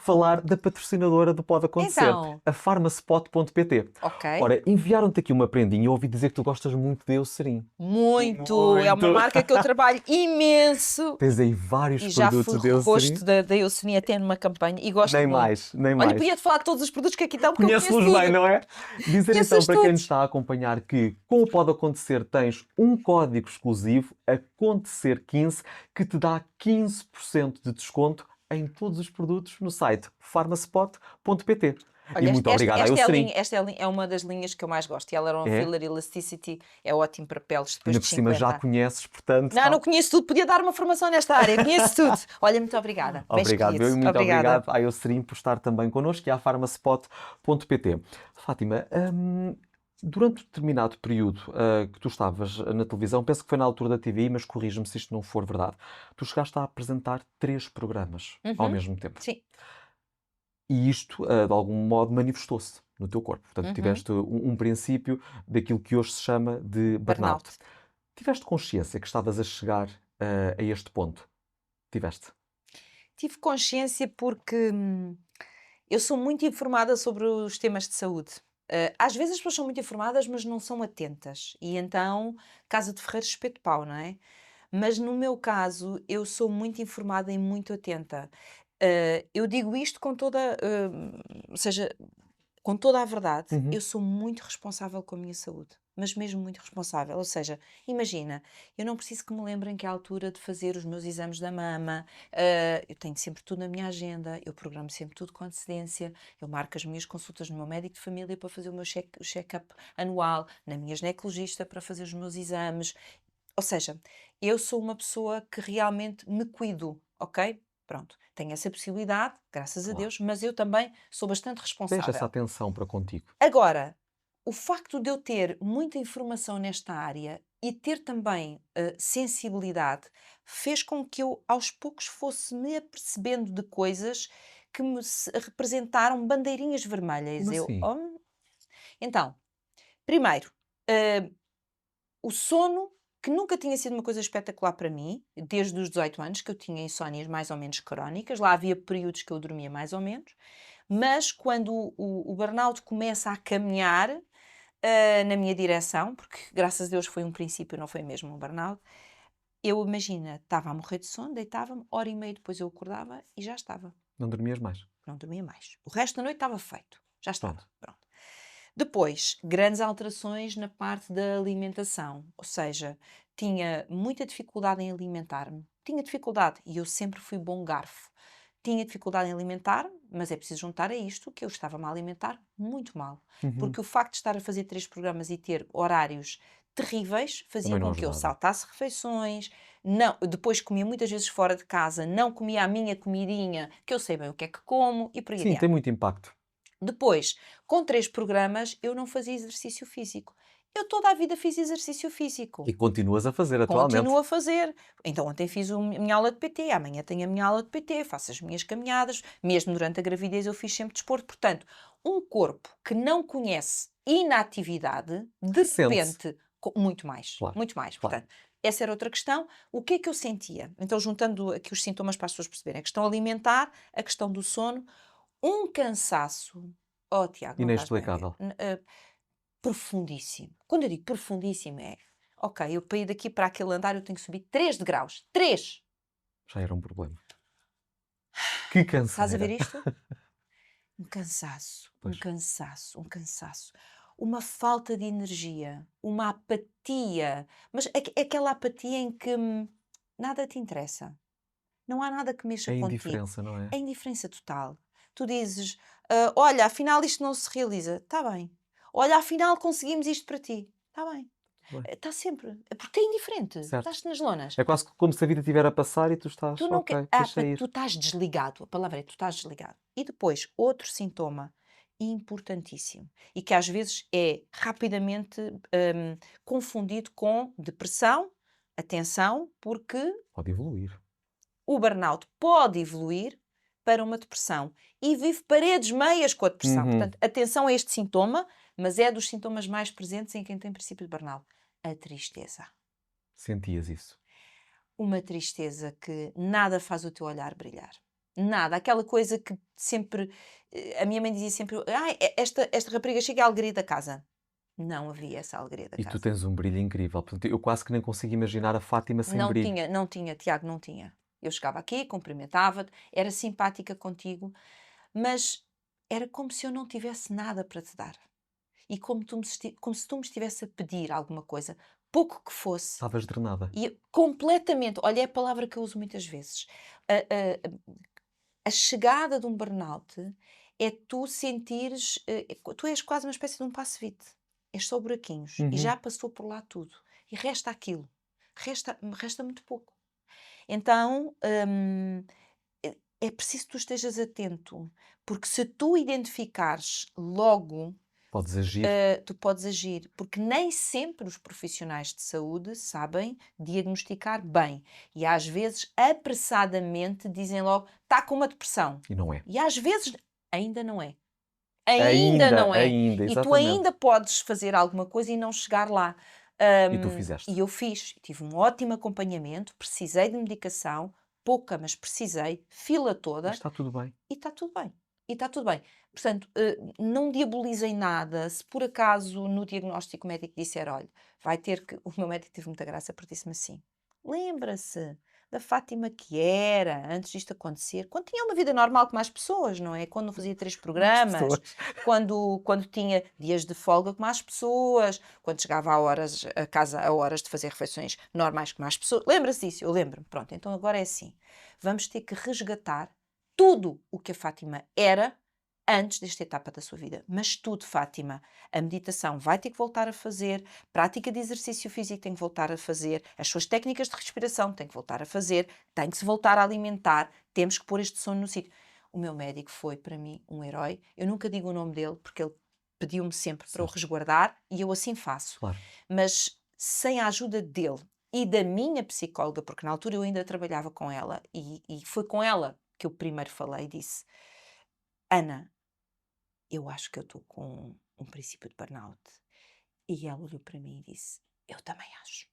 falar da patrocinadora do Pode Acontecer, Então, a farmaspot.pt. ok. Ora, enviaram-te aqui uma prendinha e eu ouvi dizer que tu gostas muito de Eucerin. Muito! É uma Muito! marca que eu trabalho imenso Tens aí vários e já fui produtos de Eucerin. rosto da Eucerin até numa campanha e gosto Nem muito. mais, nem Olha, mais. podia-te falar de todos os produtos que aqui estão, porque eu conheço Conhece-los bem, tudo. não é? Dizer então Conheço-os para quem nos todos. está a acompanhar que com o Pode Acontecer tens um código exclusivo, Acontecer15, que te dá 15% de desconto em todos os produtos no site farmaspot.pt. E Olha, muito obrigado a Eucerin. esta é, é uma das linhas que eu mais gosto. E ela era um É, filler Elasticity, é ótimo para peles depois ainda de por cima já 50. conheces, portanto, Não, não tal. conheço tudo, podia dar uma formação nesta área, conheço tudo. Olha, muito obrigada. Bem Obrigado, escolhido. eu e muito Obrigada. obrigado à Eucerin por estar também connosco e à farmaspot.pt. Fátima, durante um determinado período que tu estavas na televisão, penso que foi na altura da TVI, mas corrige-me se isto não for verdade, tu chegaste a apresentar 3 programas ao Uhum. mesmo tempo. Sim. E isto, de algum modo, manifestou-se no teu corpo. Portanto, Uhum. tiveste um princípio daquilo que hoje se chama de burnout. Burnout. Tiveste consciência que estavas a chegar a este ponto? Tiveste? Tive consciência porque eu sou muito informada sobre os temas de saúde. Às vezes as pessoas são muito informadas, mas não são atentas. E então, casa de ferreiro, espeto de pau, não é? Mas no meu caso, eu sou muito informada e muito atenta. Eu digo isto com toda, ou seja, com toda a verdade, eu Uhum. sou muito responsável com a minha saúde, mas mesmo muito responsável. Ou seja, imagina, eu não preciso que me lembrem que é a altura de fazer os meus exames da mama, eu tenho sempre tudo na minha agenda, eu programo sempre tudo com antecedência, eu marco as minhas consultas no meu médico de família para fazer o meu check-up anual, na minha ginecologista para fazer os meus exames. Ou seja, eu sou uma pessoa que realmente me cuido, ok? Pronto, tenho essa possibilidade, graças a Claro. Deus, mas eu também sou bastante Tens essa responsável. atenção para contigo. Agora, o facto de eu ter muita informação nesta área e ter também sensibilidade fez com que eu aos poucos fosse me apercebendo de coisas que representaram bandeirinhas vermelhas. Como Eu, assim? "Oh." Então, primeiro, eh, o sono, que nunca tinha sido uma coisa espetacular para mim, desde os 18 anos, que eu tinha insónias mais ou menos crónicas, lá havia períodos que eu dormia mais ou menos, mas quando o burnout começa a caminhar na minha direção, porque graças a Deus foi um princípio, não foi mesmo um burnout, eu imagina, estava a morrer de sono, deitava-me, hora e meia depois eu acordava e já estava, Não dormias mais? não dormia mais. O resto da noite estava feito, já estava, Pronto. pronto. Depois, grandes alterações na parte da alimentação, ou seja, tinha muita dificuldade em alimentar-me. Tinha dificuldade e eu sempre fui bom garfo. Tinha dificuldade em alimentar-me, mas é preciso juntar a isto que eu estava-me a alimentar muito mal. Uhum. Porque o facto de estar a fazer 3 programas e ter horários terríveis fazia Também não com que eu ajudava. saltasse refeições, não, depois comia muitas vezes fora de casa, não comia a minha comidinha, que eu sei bem o que é que como e por aí Sim, adiante. tem muito impacto. Depois, com 3 programas, eu não fazia exercício físico. Eu toda a vida fiz exercício físico. E continuas a fazer atualmente. Continuo a fazer. Então, ontem fiz a minha aula de PT, amanhã tenho a minha aula de PT, faço as minhas caminhadas, mesmo durante a gravidez eu fiz sempre desporto. Portanto, um corpo que não conhece inatividade, de Sente-se. repente, muito mais, Claro, muito mais. claro. Portanto, essa era outra questão. O que é que eu sentia? Então, juntando aqui os sintomas para as pessoas perceberem, a questão alimentar, a questão do sono, um cansaço. Oh, Tiago, não estás bem a ver. Inexplicável. Profundíssimo. Quando eu digo profundíssimo, é ok, eu para ir daqui para aquele andar eu tenho que subir 3 degraus. 3! Já era um problema. Que Estás a ver canseira. isto? Um cansaço, um Pois. cansaço, um cansaço. Uma falta de energia, uma apatia. Mas é aquela apatia em que nada te interessa. Não há nada que mexa É contigo. indiferença, não é? É indiferença total. Tu dizes, olha, afinal isto não se realiza. Está bem. Olha, afinal conseguimos isto para ti. Está bem. Bem, Está sempre. Porque é indiferente. certo. Estás nas lonas. É quase como se a vida estiver a passar e tu estás, Tu não quer, ok, deixa tu ir. estás desligado. A palavra é tu estás desligado. E depois, outro sintoma importantíssimo e que às vezes é rapidamente confundido com depressão. Atenção, porque Pode evoluir. o burnout pode evoluir para uma depressão e vive paredes meias com a depressão. Uhum. Portanto, atenção a este sintoma, mas é dos sintomas mais presentes em quem tem princípio de burnout. A tristeza. Sentias isso? Uma tristeza que nada faz o teu olhar brilhar. Nada. Aquela coisa que sempre... A minha mãe dizia sempre, esta rapariga chega à alegria da casa. Não havia essa alegria da E tu casa. tens um brilho incrível. Portanto, eu quase que nem consigo imaginar a Fátima sem brilho. Não tinha, Tiago, não tinha. Eu chegava aqui, cumprimentava-te, era simpática contigo, mas era como se eu não tivesse nada para te dar. E como se tu me estivesse a pedir alguma coisa, pouco que fosse. Estavas drenada. E completamente, olha, é a palavra que eu uso muitas vezes. A chegada de um burnout é tu sentires, tu és quase uma espécie de um passe-vite. És só buraquinhos. E já passou por lá tudo. E resta aquilo. Resta muito pouco. Então, é preciso que tu estejas atento. Porque se tu identificares logo, Podes agir. tu podes agir. Porque nem sempre os profissionais de saúde sabem diagnosticar bem. E às vezes, apressadamente, dizem logo, está com uma depressão. E não é. E às vezes, ainda não é. Ainda não é. Ainda, E tu exatamente. ainda podes fazer alguma coisa e não chegar lá. E tu fizeste. E eu fiz. Tive um ótimo acompanhamento, precisei de medicação, pouca, mas precisei, fila toda, Mas está tudo bem. e está tudo bem. E está tudo bem. Portanto, não diabolizem nada. Se por acaso no diagnóstico o médico disser, olha, vai ter que... O meu médico teve muita graça porque disse-me assim, lembra-se da Fátima que era antes disto acontecer, quando tinha uma vida normal com mais pessoas, não é? Quando não fazia 3 programas, pessoas. quando tinha dias de folga com mais pessoas, quando chegava a casa a horas de fazer refeições normais com mais pessoas. Lembra-se disso? Eu lembro-me. Pronto, então agora é assim. Vamos ter que resgatar tudo o que a Fátima era antes desta etapa da sua vida. Mas tudo, Fátima. A meditação vai ter que voltar a fazer, prática de exercício físico tem que voltar a fazer, as suas técnicas de respiração tem que voltar a fazer, tem que se voltar a alimentar, temos que pôr este sono no sítio. O meu médico foi, para mim, um herói. Eu nunca digo o nome dele, porque ele pediu-me sempre para o resguardar, e eu assim faço. Claro. Mas sem a ajuda dele e da minha psicóloga, porque na altura eu ainda trabalhava com ela, e foi com ela que eu primeiro falei e disse, Ana, eu acho que eu estou com um princípio de burnout. E ela olhou para mim e disse, eu também acho.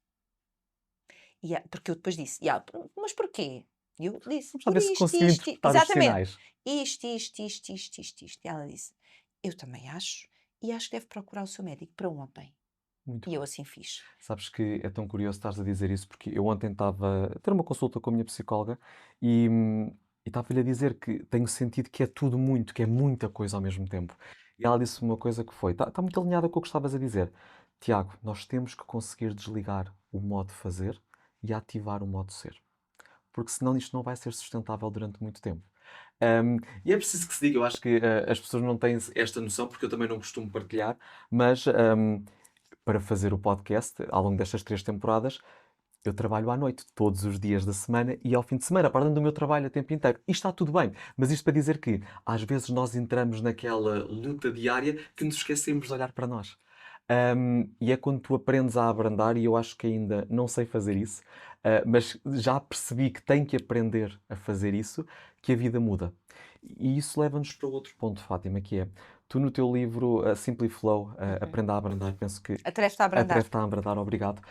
Porque eu depois disse, mas porquê? E eu disse, Vamos por ver se isto, consigo isto, interpretar os exatamente, sinais. isto. E ela disse, eu também acho, e acho que deve procurar o seu médico para ontem. Muito E bem. eu assim fiz. Sabes que é tão curioso estares a dizer isso, porque eu ontem estava a ter uma consulta com a minha psicóloga e estava-lhe a dizer que tenho sentido que é tudo muito, que é muita coisa ao mesmo tempo. E ela disse uma coisa que foi, está muito alinhada com o que estavas a dizer. Tiago, nós temos que conseguir desligar o modo fazer e ativar o modo ser. Porque senão isto não vai ser sustentável durante muito tempo. E é preciso que se diga, eu acho que as pessoas não têm esta noção, porque eu também não costumo partilhar, mas para fazer o podcast, ao longo destas 3 temporadas, eu trabalho à noite, todos os dias da semana e ao fim de semana, para além do meu trabalho a tempo inteiro. E está tudo bem, mas isto para dizer que às vezes nós entramos naquela luta diária que nos esquecemos de olhar para nós. E é quando tu aprendes a abrandar, e eu acho que ainda não sei fazer isso, mas já percebi que tenho que aprender a fazer isso, que a vida muda. E isso leva-nos para outro ponto, Fátima, que é, tu no teu livro Simply Flow, Aprenda a Abrandar, penso que Atreve-te a abrandar. Atreve-te a abrandar, obrigado.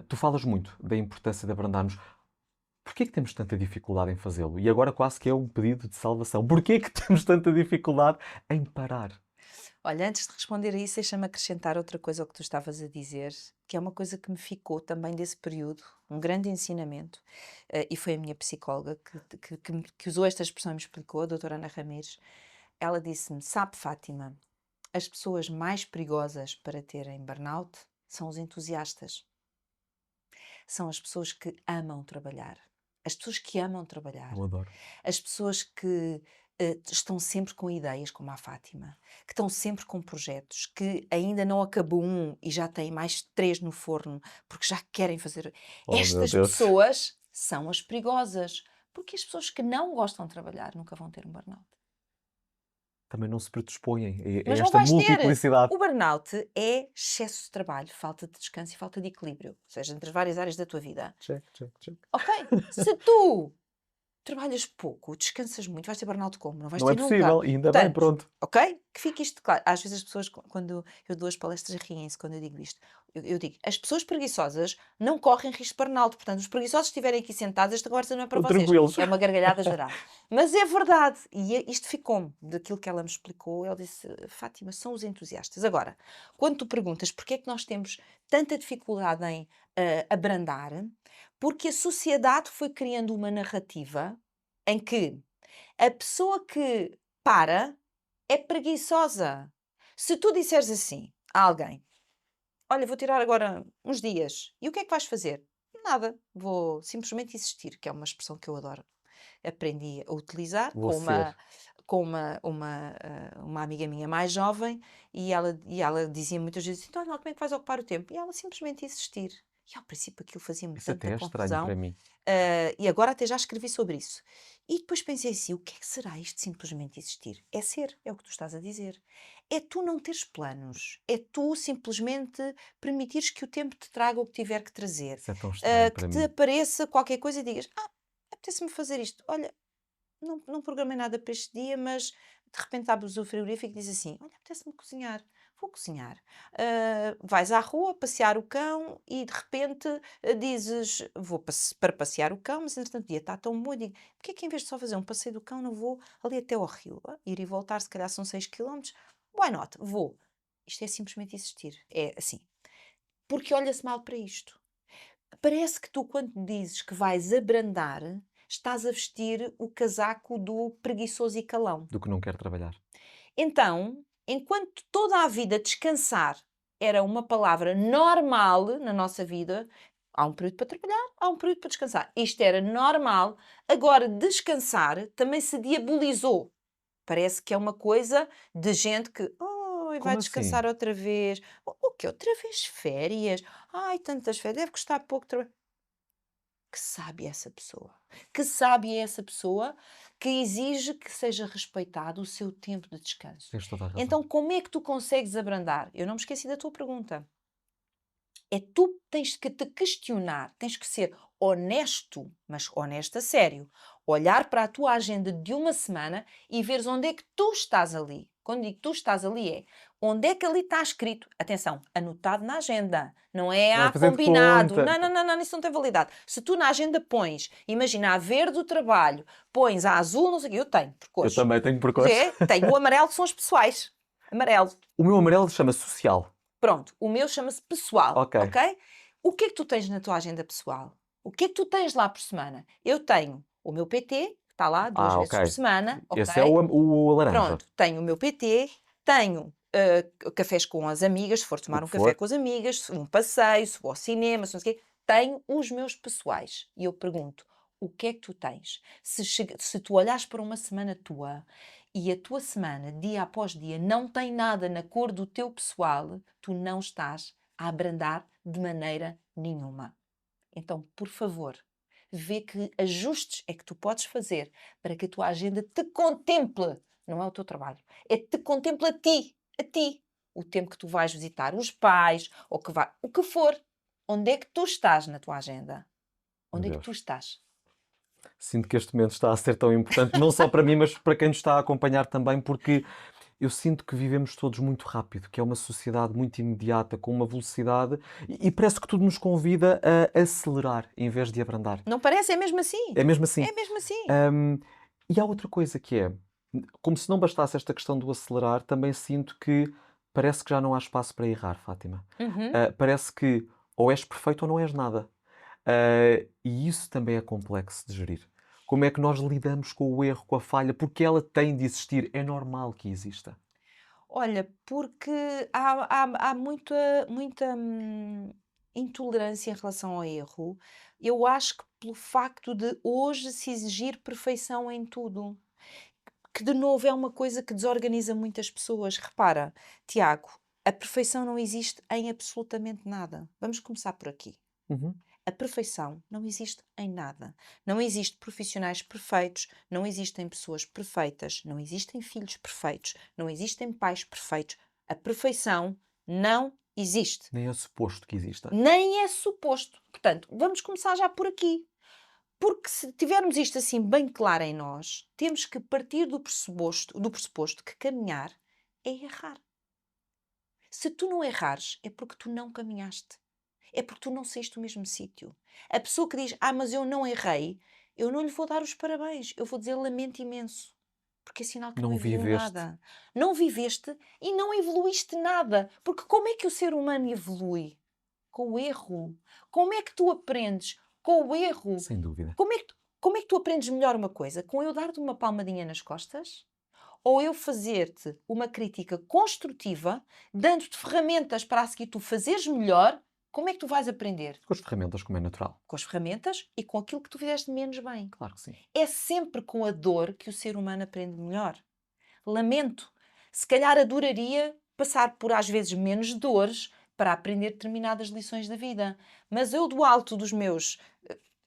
Tu falas muito da importância de abrandarmos. Porquê que temos tanta dificuldade em fazê-lo? E agora quase que é um pedido de salvação. Porquê que temos tanta dificuldade em parar? Olha, antes de responder a isso, deixa-me acrescentar outra coisa ao que tu estavas a dizer, que é uma coisa que me ficou também desse período, um grande ensinamento, e foi a minha psicóloga que usou esta expressão e me explicou, a doutora Ana Ramires. Ela disse-me, sabe, Fátima, as pessoas mais perigosas para terem burnout são os entusiastas. São as pessoas que amam trabalhar. As pessoas que amam trabalhar. Eu adoro. As pessoas que estão sempre com ideias, como a Fátima, que estão sempre com projetos, que ainda não acabou um e já têm mais 3 no forno, porque já querem fazer. Oh, meu Estas Deus. pessoas são as perigosas, porque as pessoas que não gostam de trabalhar nunca vão ter um burnout. Também não se predispõem a Mas não esta vais ter. multiplicidade. O burnout é excesso de trabalho, falta de descanso e falta de equilíbrio, ou seja, entre as várias áreas da tua vida. Check, check, check. Ok? Se tu trabalhas pouco, descansas muito, vais ter burnout como? Não vais Não é ter nunca. possível, e ainda bem, Portanto, pronto. ok? Que fique isto claro. Às vezes as pessoas, quando eu dou as palestras, riem-se quando eu digo isto. Eu digo, as pessoas preguiçosas não correm risco de burnout. Portanto, os preguiçosos estiverem aqui sentados, esta conversa não é para Estão vocês. tranquilos. É uma gargalhada geral. Mas é verdade. E isto ficou-me daquilo que ela me explicou. Ela disse, Fátima, são os entusiastas. Agora, quando tu perguntas porque é que nós temos tanta dificuldade em abrandar, porque a sociedade foi criando uma narrativa em que a pessoa que para é preguiçosa. Se tu disseres assim a alguém: Olha, vou tirar agora uns dias, e o que é que vais fazer? Nada, vou simplesmente existir, que é uma expressão que eu adoro. Aprendi a utilizar Vou ser. com uma amiga minha mais jovem, e ela dizia muitas vezes: Então, olha lá, como é que vais ocupar o tempo? E ela simplesmente existir. E ao princípio aquilo fazia-me Isso tanta até é estranho confusão. para mim. E agora até já escrevi sobre isso. E depois pensei assim: o que é que será isto de simplesmente existir? É ser, é o que tu estás a dizer. É tu não teres planos, é tu simplesmente permitires que o tempo te traga o que tiver que trazer, Isso é tão estranho que para te mim. apareça qualquer coisa e digas: apetece-me fazer isto. Olha, não programei nada para este dia, mas de repente abres o frigorífico e dizes assim: Olha, apetece-me cozinhar, vou cozinhar. Vais à rua passear o cão e de repente dizes: Vou para passear o cão, mas entretanto o dia está tão bom. E digo: Porquê é que em vez de só fazer um passeio do cão, não vou ali até ao rio? Ir e voltar, se calhar são 6 quilómetros. Why not? Vou. Isto é simplesmente existir. É assim. Porque olha-se mal para isto. Parece que tu, quando dizes que vais abrandar, estás a vestir o casaco do preguiçoso e calão. Do que não quero trabalhar. Então, enquanto toda a vida descansar era uma palavra normal na nossa vida, há um período para trabalhar, há um período para descansar. Isto era normal. Agora, descansar também se diabolizou. Parece que é uma coisa de gente que vai Como assim? descansar outra vez. O quê? Outra vez férias? Ai, tantas férias, deve custar pouco trabalho. Que sabe essa pessoa? Que sabe essa pessoa que exige que seja respeitado o seu tempo de descanso? Tens toda a razão. Então, como é que tu consegues abrandar? Eu não me esqueci da tua pergunta. É tu tens que te questionar, tens que ser honesto, mas honesto a sério. Olhar para a tua agenda de uma semana e veres onde é que tu estás ali. Quando digo tu estás ali é onde é que ali está escrito. Atenção, anotado na agenda. Não é Não é fazer de combinado. conta. Não, isso não tem validade. Se tu na agenda pões, imagina a verde o trabalho, pões a azul, não sei o quê, eu tenho, por Eu cores. também tenho percurso. Tenho o amarelo que são os pessoais. Amarelo. O meu amarelo chama-se social. Pronto, o meu chama-se pessoal, Ok. ok? O que é que tu tens na tua agenda pessoal? O que é que tu tens lá por semana? Eu tenho o meu PT, que está lá duas Ah, vezes por ok. semana, Esse é ok? o laranja. Pronto, tenho o meu PT, tenho cafés com as amigas, se for O tomar um que café for. com as amigas, um passeio, se vou ao cinema, se não sei o quê. Tenho os meus pessoais. E eu pergunto, o que é que tu tens? Se tu olhares para uma semana tua e a tua semana, dia após dia, não tem nada na cor do teu pessoal, tu não estás a abrandar de maneira nenhuma. Então, por favor, vê que ajustes é que tu podes fazer para que a tua agenda te contemple. Não é o teu trabalho. É te contemple a ti. O tempo que tu vais visitar os pais, ou que vai, o que for. Onde é que tu estás na tua agenda? Meu Onde é que tu Deus. estás? Sinto que este momento está a ser tão importante, não só para mim, mas para quem nos está a acompanhar também, porque eu sinto que vivemos todos muito rápido, que é uma sociedade muito imediata, com uma velocidade, e parece que tudo nos convida a acelerar em vez de abrandar. Não parece? É mesmo assim. É mesmo assim. É mesmo assim. Hum, e há outra coisa que é, como se não bastasse esta questão do acelerar, também sinto que parece que já não há espaço para errar, Fátima. Uhum. Parece que ou és perfeito ou não és nada. E isso também é complexo de gerir. Como é que nós lidamos com o erro, com a falha? Porque ela tem de existir. É normal que exista. Olha, porque há muita intolerância em relação ao erro. Eu acho que pelo facto de hoje se exigir perfeição em tudo, que de novo é uma coisa que desorganiza muitas pessoas. Repara, Tiago, a perfeição não existe em absolutamente nada. Vamos começar por aqui. Uhum. A perfeição não existe em nada. Não existem profissionais perfeitos, não existem pessoas perfeitas, não existem filhos perfeitos, não existem pais perfeitos. A perfeição não existe. Nem é suposto que exista. Nem é suposto. Portanto, vamos começar já por aqui. Porque se tivermos isto assim bem claro em nós, temos que partir do pressuposto que caminhar é errar. Se tu não errares, é porque tu não caminhaste. É porque tu não saíste do mesmo sítio. A pessoa que diz, mas eu não errei, eu não lhe vou dar os parabéns. Eu vou dizer lamento imenso. Porque é sinal que não Não evoluiu viveste. nada. Não viveste e não evoluíste nada. Porque como é que o ser humano evolui? Com o erro. Como é que tu aprendes? Com o erro. Sem dúvida. Como é que tu aprendes melhor uma coisa? Com eu dar-te uma palmadinha nas costas? Ou eu fazer-te uma crítica construtiva, dando-te ferramentas para a seguir tu fazeres melhor? Como é que tu vais aprender? Com as ferramentas, como é natural. Com as ferramentas e com aquilo que tu fizeste menos bem. Claro que sim. É sempre com a dor que o ser humano aprende melhor. Lamento. Se calhar adoraria passar por às vezes menos dores para aprender determinadas lições da vida. Mas eu do alto dos meus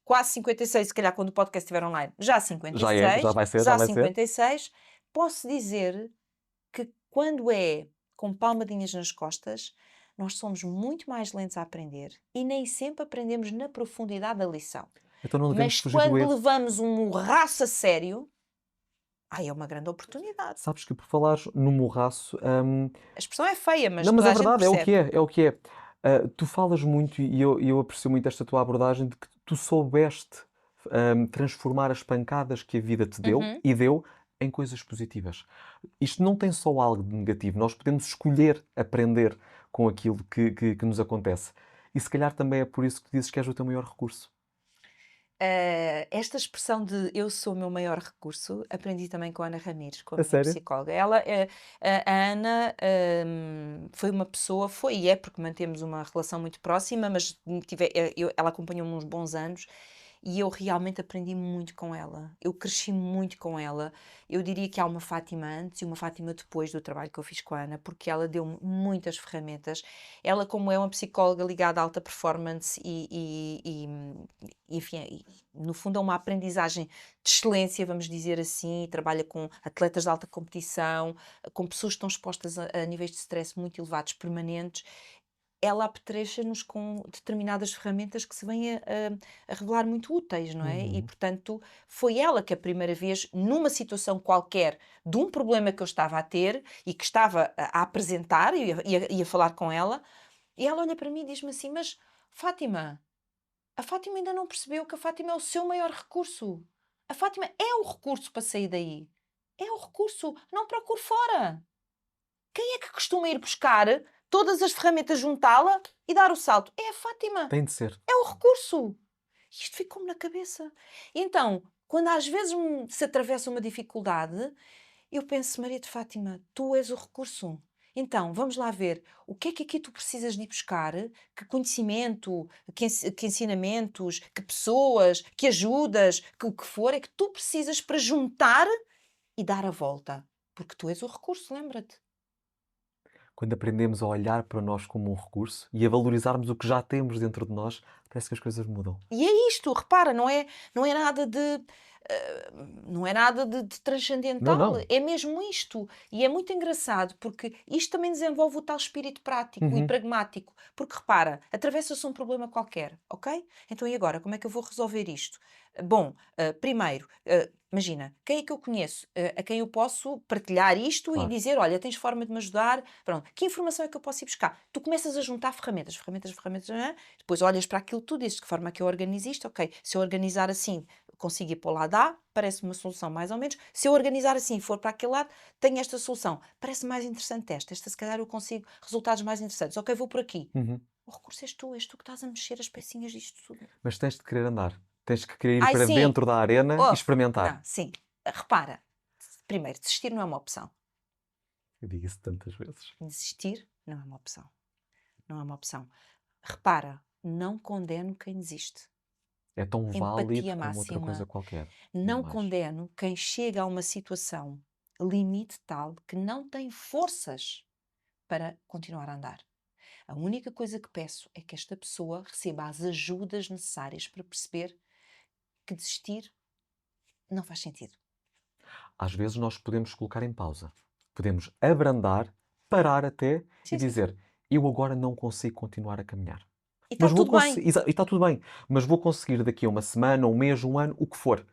quase 56, se calhar quando o podcast estiver online, já Já é, 56, já já vai ser. 56, posso dizer que quando é com palmadinhas nas costas, nós somos muito mais lentos a aprender e nem sempre aprendemos na profundidade da lição. Então não devemos Mas fugir do quando erro. levamos um morraço a sério, aí é uma grande oportunidade. Sabes que por falares no morraço, A expressão é feia, mas não, mas toda é a gente verdade, é o que percebe. é, é o que é. Tu falas muito e eu aprecio muito esta tua abordagem de que tu soubeste transformar as pancadas que a vida te deu Uhum. e deu em coisas positivas. Isto não tem só algo de negativo, nós podemos escolher aprender com aquilo que nos acontece. E se calhar também é por isso que dizes que és o teu maior recurso. Esta expressão de eu sou o meu maior recurso, aprendi também com a Ana Ramires, com a A minha sério? psicóloga. A Ana foi uma pessoa, foi e é, porque mantemos uma relação muito próxima, mas ela acompanhou-me uns bons anos e eu realmente aprendi muito com ela. Eu cresci muito com ela. Eu diria que há uma Fátima antes e uma Fátima depois do trabalho que eu fiz com a Ana, porque ela deu-me muitas ferramentas. Ela, como é uma psicóloga ligada à alta performance enfim, no fundo é uma aprendizagem de excelência, vamos dizer assim, trabalha com atletas de alta competição, com pessoas que estão expostas a níveis de stress muito elevados, permanentes. Ela apetrecha-nos com determinadas ferramentas que se vêm a revelar muito úteis, não é? E, Uhum. portanto, foi ela que a primeira vez, numa situação qualquer, de um problema que eu estava a ter e que estava a apresentar e a falar com ela, e ela olha para mim e diz-me assim: Mas, Fátima, a Fátima ainda não percebeu que a Fátima é o seu maior recurso. A Fátima é o recurso para sair daí. É o recurso. Não procure fora. Quem é que costuma ir buscar todas as ferramentas, juntá-la e dar o salto? É a Fátima. Tem de ser. É o recurso. Isto ficou-me na cabeça. E então, quando às vezes se atravessa uma dificuldade, eu penso, Maria de Fátima, tu és o recurso. Então, vamos lá ver, o que é que aqui tu precisas de ir buscar? Que conhecimento, que ensinamentos, que pessoas, que ajudas, que o que for, é que tu precisas para juntar e dar a volta. Porque tu és o recurso, lembra-te. Quando aprendemos a olhar para nós como um recurso e a valorizarmos o que já temos dentro de nós, parece que as coisas mudam. E é isto, repara, não é nada não é nada de Não, transcendental, não. é mesmo isto. E é muito engraçado porque isto também desenvolve o tal espírito prático e Uhum. pragmático. Porque repara, atravessa-se um problema qualquer, ok? Então e agora, como é que eu vou resolver isto? Bom, primeiro, imagina, quem é que eu conheço a quem eu posso partilhar isto e Claro. dizer, olha, tens forma de me ajudar? Pronto, que informação é que eu posso ir buscar? Tu começas a juntar ferramentas, ferramentas, ferramentas, depois olhas para aquilo que tu dizes, de que forma é que eu organizo isto? Ok, se eu organizar assim, consigo ir para o lado A, parece uma solução mais ou menos. Se eu organizar assim e for para aquele lado, tenho esta solução. Parece mais interessante esta se calhar eu consigo resultados mais interessantes. Ok, vou por aqui. Uhum. O recurso és tu que estás a mexer as pecinhas disto tudo. Mas tens de querer andar. Tens de querer ir Ai, para sim! dentro da arena e Oh, experimentar. não, sim. Repara, primeiro, desistir não é uma opção. Eu digo isso tantas vezes. Desistir não é uma opção. Não é uma opção. Repara, não condeno quem desiste. É tão Empatia válido como outra coisa máxima. qualquer. Não Não acho. condeno quem chega a uma situação limite tal que não tem forças para continuar a andar. A única coisa que peço é que esta pessoa receba as ajudas necessárias para perceber que desistir não faz sentido. Às vezes nós podemos colocar em pausa. Podemos abrandar, parar até e Sim, sim, sim. dizer: eu agora não consigo continuar a caminhar. E está Mas vou tudo bem. e está tudo bem, mas vou conseguir daqui a uma semana, um mês, um ano, o que for.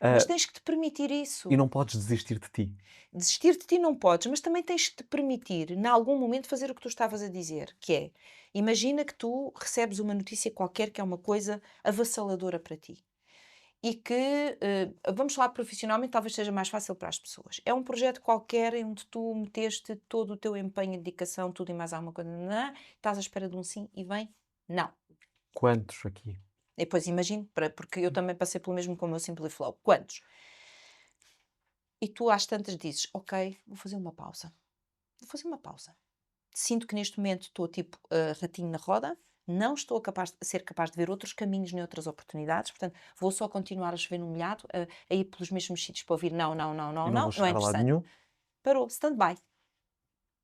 Mas Ah, tens que te permitir e isso. não podes desistir de ti. Desistir de ti não podes, mas também tens que te permitir, em algum momento, fazer o que tu estavas a dizer, que é, imagina que tu recebes uma notícia qualquer que é uma coisa avassaladora para ti. E que, vamos falar profissionalmente, talvez seja mais fácil para as pessoas. É um projeto qualquer em onde tu meteste todo o teu empenho, dedicação, tudo e mais alguma coisa, nanã, estás à espera de um sim e vem não. Quantos aqui? E depois imagino, porque eu também passei pelo mesmo com o meu Simply Flow. Quantos? E tu às tantas dizes, ok, vou fazer uma pausa. Vou fazer uma pausa. Sinto que neste momento estou tipo ratinho na roda, não estou a ser capaz de ver outros caminhos nem outras oportunidades, portanto, vou só continuar a chover no molhado, a ir pelos mesmos sítios para ouvir não, não, não, não, E não vou não é chegar a lado interessante. nenhum? Parou, stand-by,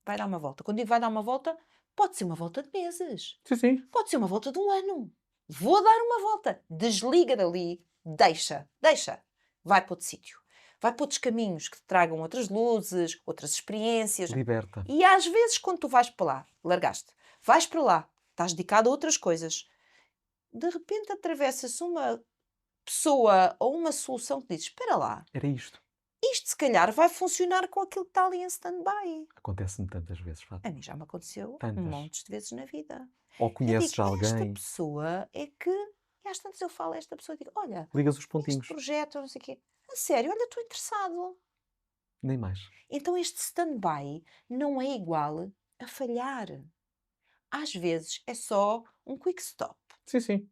vai dar uma volta. Quando digo vai dar uma volta, pode ser uma volta de meses, Sim, sim. pode ser uma volta de um ano. Vou dar uma volta, desliga dali, deixa, vai para outro sítio. Vai para outros caminhos que te tragam outras luzes, outras experiências. Liberta. E às vezes, quando tu vais para lá, largaste, vais para lá, estás dedicado a outras coisas, de repente atravessa-se uma pessoa ou uma solução que dizes: espera lá, Era isto. isto se calhar vai funcionar com aquilo que está ali em stand-by. Acontece-me tantas vezes, A Fátima. mim já me aconteceu Tantas. montes de vezes na vida. Ou Eu digo: conheces esta alguém, pessoa é que. E às tantas eu falo a esta pessoa e digo: olha, ligas os este pontinhos. projeto, não sei o quê, a sério, olha, estou interessado. Nem mais. Então este stand-by não é igual a falhar. Às vezes é só um quick stop. Sim, sim.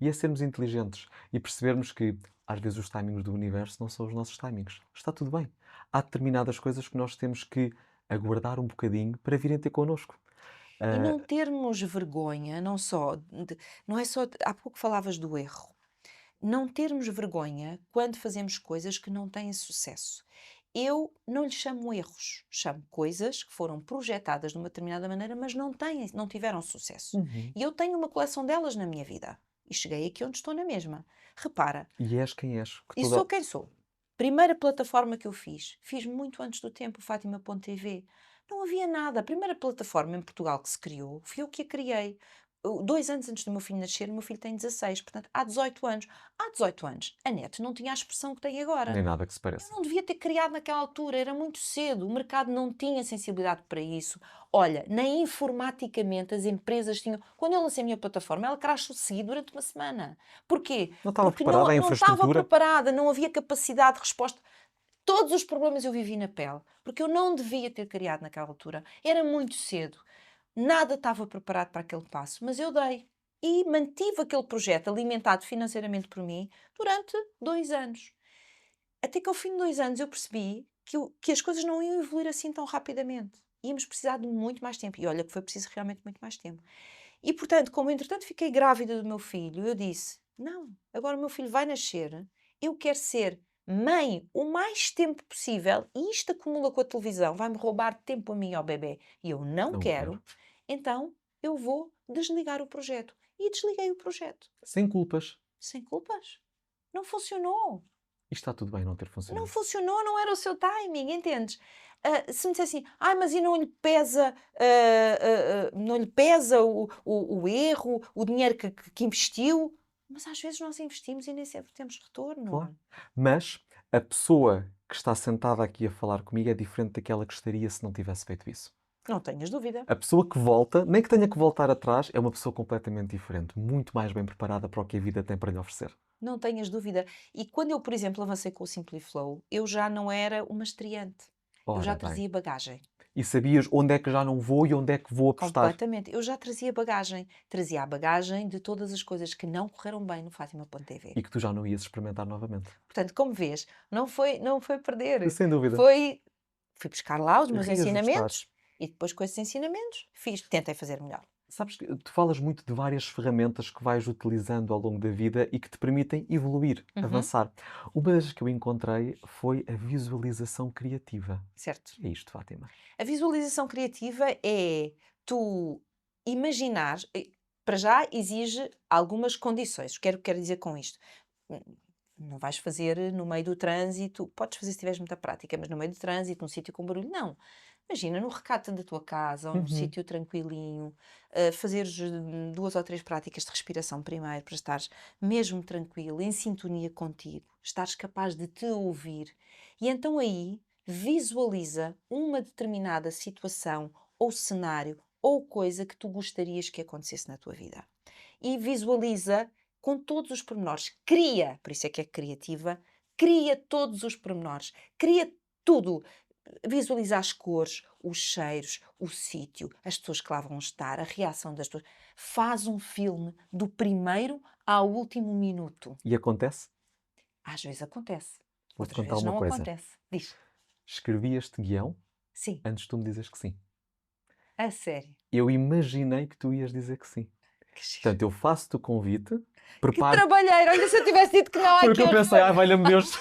E é sermos inteligentes e percebermos que às vezes os timings do universo não são os nossos timings. Está tudo bem. Há determinadas coisas que nós temos que aguardar um bocadinho para virem ter connosco. E Ah, não termos vergonha, não é só, há pouco falavas do erro. Não termos vergonha quando fazemos coisas que não têm sucesso. Eu não lhe chamo erros, chamo coisas que foram projetadas de uma determinada maneira, mas não tiveram sucesso. uhum. E eu tenho uma coleção delas na minha vida. E cheguei aqui onde estou na mesma. Repara, E és quem és. Que e sou quem sou. Primeira plataforma que eu fiz muito antes do tempo, o Fátima.tv. Não havia nada. A primeira plataforma em Portugal que se criou, fui eu que a criei. 2 anos antes do meu filho nascer, o meu filho tem 16, portanto, há 18 anos. Há 18 anos, a net não tinha a expressão que tem agora. Nem nada que se Eu pareça. não devia ter criado naquela altura, era muito cedo, o mercado não tinha sensibilidade para isso. Olha, nem informaticamente as empresas tinham. Quando eu lancei a minha plataforma, ela crashou seguir durante uma semana. Porquê? Não estava Porque preparada a não estava infraestrutura? preparada, não havia capacidade de resposta. Todos os problemas eu vivi na pele, porque eu não devia ter criado naquela altura. Era muito cedo. Nada estava preparado para aquele passo, mas eu dei. E mantive aquele projeto alimentado financeiramente por mim durante 2 anos. Até que ao fim de 2 anos eu percebi que as coisas não iam evoluir assim tão rapidamente. Íamos precisar de muito mais tempo. E olha que foi preciso realmente muito mais tempo. E portanto, como entretanto fiquei grávida do meu filho, eu disse: não, agora o meu filho vai nascer, eu quero ser mãe o mais tempo possível e isto acumula com a televisão, vai-me roubar tempo a mim e ao bebê. E eu não Não quero, quero. então eu vou desligar o projeto. E desliguei o projeto. Sem culpas. Sem culpas. Não funcionou. E está tudo bem não ter Não funcionado. funcionou, não era o seu timing, entendes? Se me dissesse assim, mas e não lhe pesa o erro, o dinheiro que investiu? Mas às vezes nós investimos e nem sempre temos Claro. retorno. Mas a pessoa que está sentada aqui a falar comigo é diferente daquela que estaria se não tivesse feito isso. Não tenhas dúvida. A pessoa que volta, nem que tenha que voltar atrás, é uma pessoa completamente diferente, muito mais bem preparada para o que a vida tem para lhe oferecer. Não tenhas dúvida. E quando eu, por exemplo, avancei com o Simply Flow, eu já não era uma estreante. Eu já Ora bem. trazia bagagem. E sabias onde é que já não vou e onde é que vou apostar. Completamente. Eu já trazia bagagem. Trazia a bagagem de todas as coisas que não correram bem no Fátima.tv. E que tu já não ias experimentar novamente. Portanto, como vês, não foi perder. Sem dúvida. Fui buscar lá os meus Reajustar. ensinamentos e depois com esses ensinamentos tentei fazer melhor. Sabes que tu falas muito de várias ferramentas que vais utilizando ao longo da vida e que te permitem evoluir, Uhum. avançar. Uma das que eu encontrei foi a visualização criativa. Certo. O que é isto, Fátima? A visualização criativa é tu imaginar, para já exige algumas condições. O que quero dizer com isto? Não vais fazer no meio do trânsito, podes fazer se tiveres muita prática, mas no meio do trânsito, num sítio com barulho, não. Imagina, no recato da tua casa ou num Uhum. sítio tranquilinho, fazeres 2 ou 3 práticas de respiração primeiro, para estares mesmo tranquilo, em sintonia contigo, estares capaz de te ouvir. E então aí visualiza uma determinada situação ou cenário ou coisa que tu gostarias que acontecesse na tua vida. E visualiza com todos os pormenores. Cria, por isso é que é criativa, cria todos os pormenores, cria tudo. Visualiza as cores, os cheiros, o sítio, as pessoas que lá vão estar, a reação das pessoas. Faz um filme do primeiro ao último minuto. E acontece? Às vezes acontece, Vou-te outras contar vezes uma não coisa. acontece. Diz. Escrevi este guião Sim, antes de tu me dizeres que sim. a sério. Eu imaginei que tu ias dizer que sim. Que giro. Portanto, eu faço-te o convite, Que preparo. trabalheira! Olha, se eu tivesse dito que não, ai Foi o que que eu pensei, ai, horror! valha-me Deus,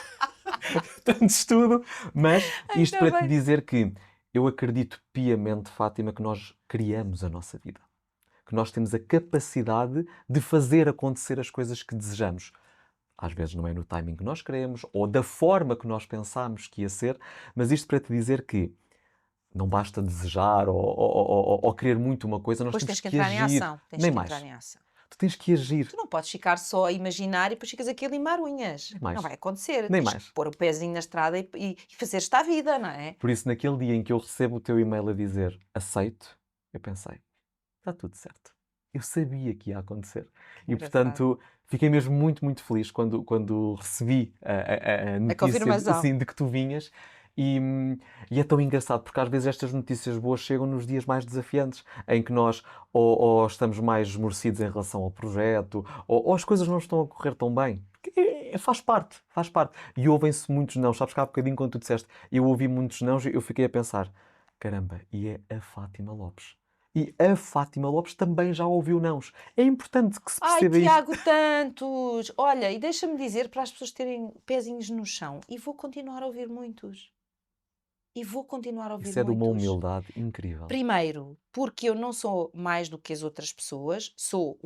tanto estudo. Mas isto Ainda para te bem. dizer que eu acredito piamente, Fátima, que nós criamos a nossa vida. Que nós temos a capacidade de fazer acontecer as coisas que desejamos. Às vezes não é no timing que nós queremos ou da forma que nós pensámos que ia ser, mas isto para te dizer que não basta desejar ou querer muito uma coisa, nós Depois temos tens que que entrar em agir. ação. Tens Nem que entrar mais. em ação. Tu tens que agir. Tu não podes ficar só a imaginar e depois ficas aqui a limar unhas. Nem mais. Não vai acontecer. Nem Tens mais. que pôr o pezinho na estrada e fazer-te à vida, não é? Por isso, naquele dia em que eu recebo o teu e-mail a dizer aceito, eu pensei, está tudo certo. Eu sabia que ia acontecer. E, Engraçado. portanto, fiquei mesmo muito, muito feliz quando recebi a notícia confirmação. assim, de que tu vinhas. E, e é tão engraçado, porque às vezes estas notícias boas chegam nos dias mais desafiantes, em que nós ou estamos mais esmorecidos em relação ao projeto, ou as coisas não estão a correr tão bem. Faz parte, faz parte. E ouvem-se muitos não. Sabes que há bocadinho, quando tu disseste, eu ouvi muitos não, eu fiquei a pensar, caramba, e é a Fátima Lopes. E a Fátima Lopes também já ouviu nãos. É importante que se Ai, perceba isto. Tiago, tantos! Olha, e deixa-me dizer para as pessoas terem pezinhos no chão. E vou continuar a ouvir muitos. E vou continuar a ouvir Isso é de uma muitos. humildade incrível. Primeiro, porque eu não sou mais do que as outras pessoas, sou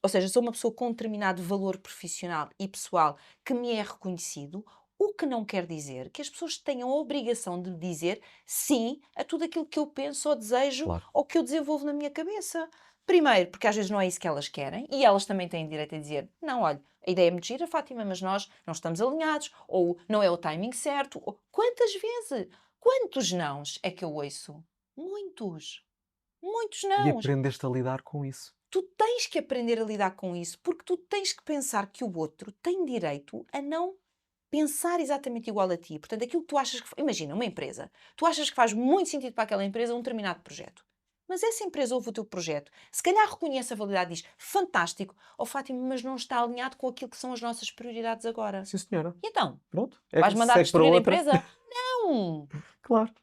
ou seja, sou uma pessoa com um determinado valor profissional e pessoal que me é reconhecido, o que não quer dizer que as pessoas tenham a obrigação de dizer sim a tudo aquilo que eu penso ou desejo Claro. ou que eu desenvolvo na minha cabeça. Primeiro, porque às vezes não é isso que elas querem e elas também têm direito a dizer: não, olha, a ideia é muito gira, Fátima, mas nós não estamos alinhados, ou não é o timing certo. Quantas vezes, quantos nãos é que eu ouço? Muitos. Muitos E nãos. aprendeste a lidar com isso. Tu tens que aprender a lidar com isso, porque tu tens que pensar que o outro tem direito a não pensar exatamente igual a ti. Portanto, aquilo que tu achas que. Imagina, uma empresa. Tu achas que faz muito sentido para aquela empresa um determinado projeto. Mas essa empresa ouve o teu projeto, se calhar reconhece a validade e diz: fantástico, ó Fátima, mas não está alinhado com aquilo que são as nossas prioridades agora. Sim, senhora. E então? Pronto. Vais mandar Segue para destruir a outra. empresa? Não! Claro.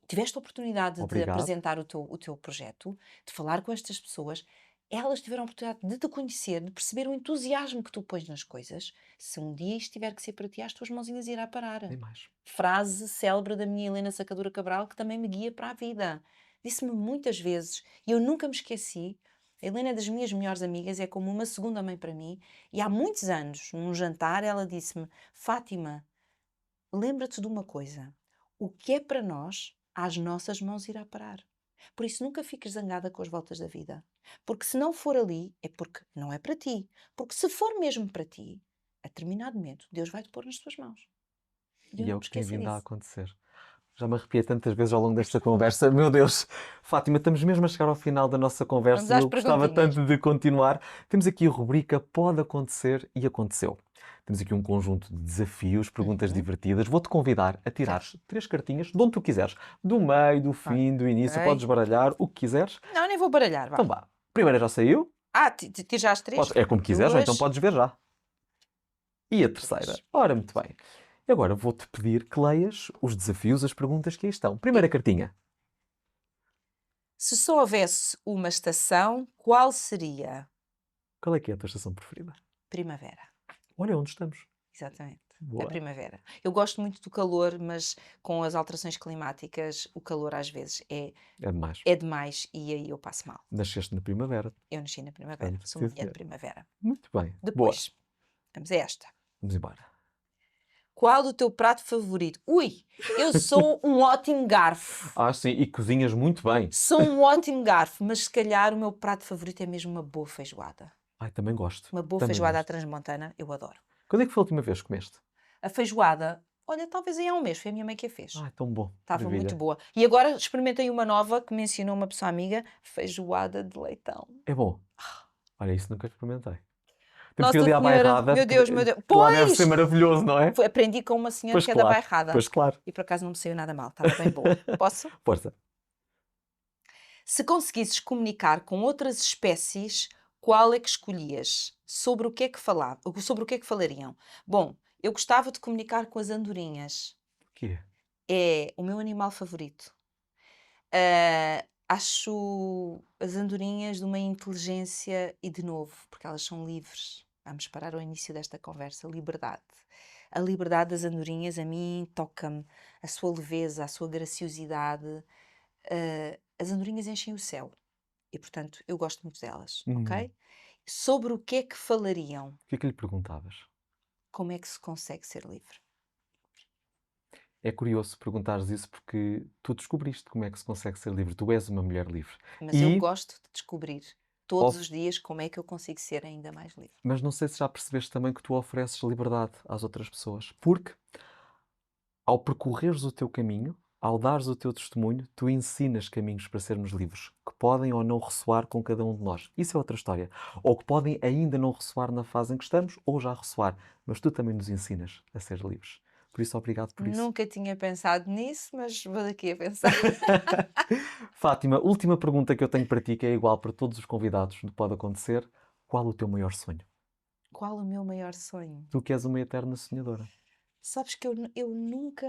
Tiveste a oportunidade de Obrigado. apresentar o teu projeto, de falar com estas pessoas, elas tiveram a oportunidade de te conhecer, de perceber o entusiasmo que tu pões nas coisas. Se um dia isto tiver que ser para ti, as tuas mãozinhas irá parar. Nem mais. Frase célebre da minha Helena Sacadura Cabral, que também me guia para a vida. Disse-me muitas vezes, e eu nunca me esqueci. A Helena é das minhas melhores amigas, é como uma segunda mãe para mim. E há muitos anos, num jantar, ela disse-me: Fátima, lembra-te de uma coisa. O que é para nós, às nossas mãos irá parar. Por isso, nunca fiques zangada com as voltas da vida. Porque se não for ali, é porque não é para ti. Porque se for mesmo para ti, a determinado momento, Deus vai-te pôr nas tuas mãos. E eu E é não o me que tem esqueci vindo a disso. acontecer. Já me arrepiei tantas vezes ao longo desta conversa. Meu Deus, Fátima, estamos mesmo a chegar ao final da nossa Vamos conversa e às eu gostava perguntinhas. tanto de continuar. Temos aqui a rubrica Pode Acontecer e Aconteceu. Temos aqui um conjunto de desafios, perguntas divertidas. Vou-te convidar a tirares 3 cartinhas de onde tu quiseres. Do meio, do fim, do início. Ok. Podes baralhar o que quiseres. Não, nem vou baralhar, vá. Então vá. Primeira já saiu. Tira já as três? É como quiseres, ou então Duas. podes ver já. E a terceira? Ora, muito bem. E agora vou-te pedir que leias os desafios, as perguntas que aí estão. Primeira cartinha. Se só houvesse uma estação, qual seria? Qual é que é a tua estação preferida? Primavera. Olha onde estamos. Exatamente. Boa. A primavera. Eu gosto muito do calor, mas com as alterações climáticas, o calor às vezes É demais. é demais e aí eu passo mal. Nasceste na primavera. Eu nasci na primavera, Portanto, sou uma sim, mulher de senhora. primavera. Muito bem. Boa. Depois, Vamos a esta. Vamos embora. Qual o teu prato favorito? Ui, eu sou um ótimo garfo. Sim, e cozinhas muito bem. Sou um ótimo garfo, mas se calhar o meu prato favorito é mesmo uma boa feijoada. Também gosto. Uma boa Também feijoada à gosto. transmontana, eu adoro. Quando é que foi a última vez que comeste? A feijoada, olha, talvez aí há um mês, foi a minha mãe que a fez. Tão bom. Estava Maravilha. muito boa. E agora experimentei uma nova que me ensinou uma pessoa amiga, feijoada de leitão. É bom. Olha, isso nunca experimentei. Temos que ir Nossa ali à Senhora, bairrada. meu Deus, meu Deus. Que lá deve ser Pois! maravilhoso, não é? Aprendi com uma senhora Pois que é da claro. bairrada. Pois claro. E por acaso não me saiu nada mal, estava bem boa. Posso? Força. Se conseguisses comunicar com outras espécies, qual é que escolhias? Sobre o que é que sobre o que é que falariam? Bom, eu gostava de comunicar com as andorinhas. O quê? É o meu animal favorito. Acho as andorinhas de uma inteligência e de novo, porque elas são livres. Vamos parar ao início desta conversa, liberdade. A liberdade das andorinhas a mim toca-me, a sua leveza, a sua graciosidade. As andorinhas enchem o céu e, portanto, eu gosto muito delas, ok? Sobre o que é que falariam? O que é que lhe perguntavas? Como é que se consegue ser livre? É curioso perguntares isso porque tu descobriste como é que se consegue ser livre. Tu és uma mulher livre. Mas eu gosto de descobrir todos Of- os dias como é que eu consigo ser ainda mais livre. Mas não sei se já percebeste também que tu ofereces liberdade às outras pessoas. Porque ao percorreres o teu caminho, ao dares o teu testemunho, tu ensinas caminhos para sermos livres, que podem ou não ressoar com cada um de nós. Isso é outra história. Ou que podem ainda não ressoar na fase em que estamos, ou já ressoar. Mas tu também nos ensinas a ser livres. Por isso, obrigado por isso. Nunca tinha pensado nisso, mas vou daqui a pensar. Fátima, última pergunta que eu tenho para ti, que é igual para todos os convidados do Pode Acontecer. Qual o teu maior sonho? Qual o meu maior sonho? Tu que és uma eterna sonhadora. Sabes que eu nunca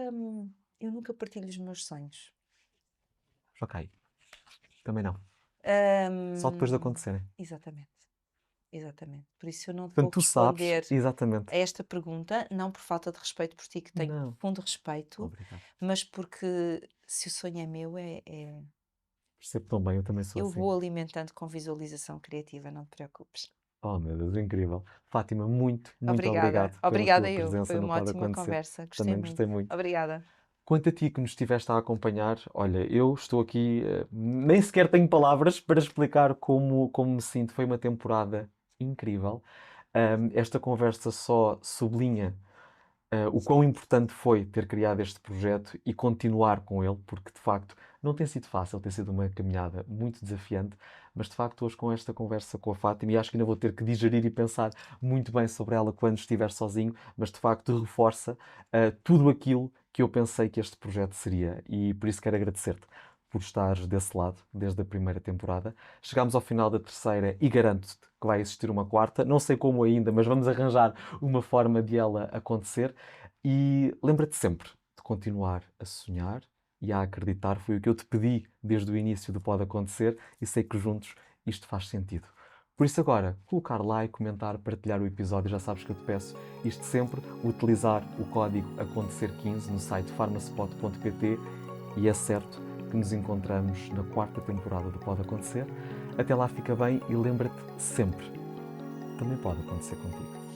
partilho os meus sonhos. Ok. Também não. Só depois de acontecerem. Exatamente. Exatamente. Por isso eu não te Portanto, vou tu sabes, responder exatamente. a esta pergunta, não por falta de respeito por ti, que tenho Não. profundo respeito, Obrigado. mas porque se o sonho é meu, Percebo tão bem, eu também sou eu assim. vou alimentando com visualização criativa, não te preocupes. Oh, meu Deus, incrível. Fátima, muito, muito Obrigada. obrigado pela Obrigada tua eu. presença Foi no uma Pode ótima Acontecer. conversa. Gostei Também muito. gostei muito. Obrigada. Quanto a ti que nos estiveste a acompanhar, olha, eu estou aqui, nem sequer tenho palavras para explicar como me sinto. Foi uma temporada incrível. Esta conversa só sublinha o quão importante foi ter criado este projeto e continuar com ele, porque de facto não tem sido fácil, tem sido uma caminhada muito desafiante, mas de facto hoje com esta conversa com a Fátima, e acho que ainda vou ter que digerir e pensar muito bem sobre ela quando estiver sozinho, mas de facto reforça tudo aquilo que eu pensei que este projeto seria, e por isso quero agradecer-te por estares desse lado, desde a primeira temporada. Chegámos ao final da terceira e garanto-te que vai existir uma quarta. Não sei como ainda, mas vamos arranjar uma forma de ela acontecer. E lembra-te sempre de continuar a sonhar e a acreditar. Foi o que eu te pedi desde o início do Pode Acontecer e sei que juntos isto faz sentido. Por isso agora, colocar like, comentar, partilhar o episódio, já sabes que eu te peço isto sempre, utilizar o código ACONTECER15 no site farmaspot.pt e é certo que nos encontramos na quarta temporada do Pode Acontecer. Até lá fica bem e lembra-te sempre, também pode acontecer contigo.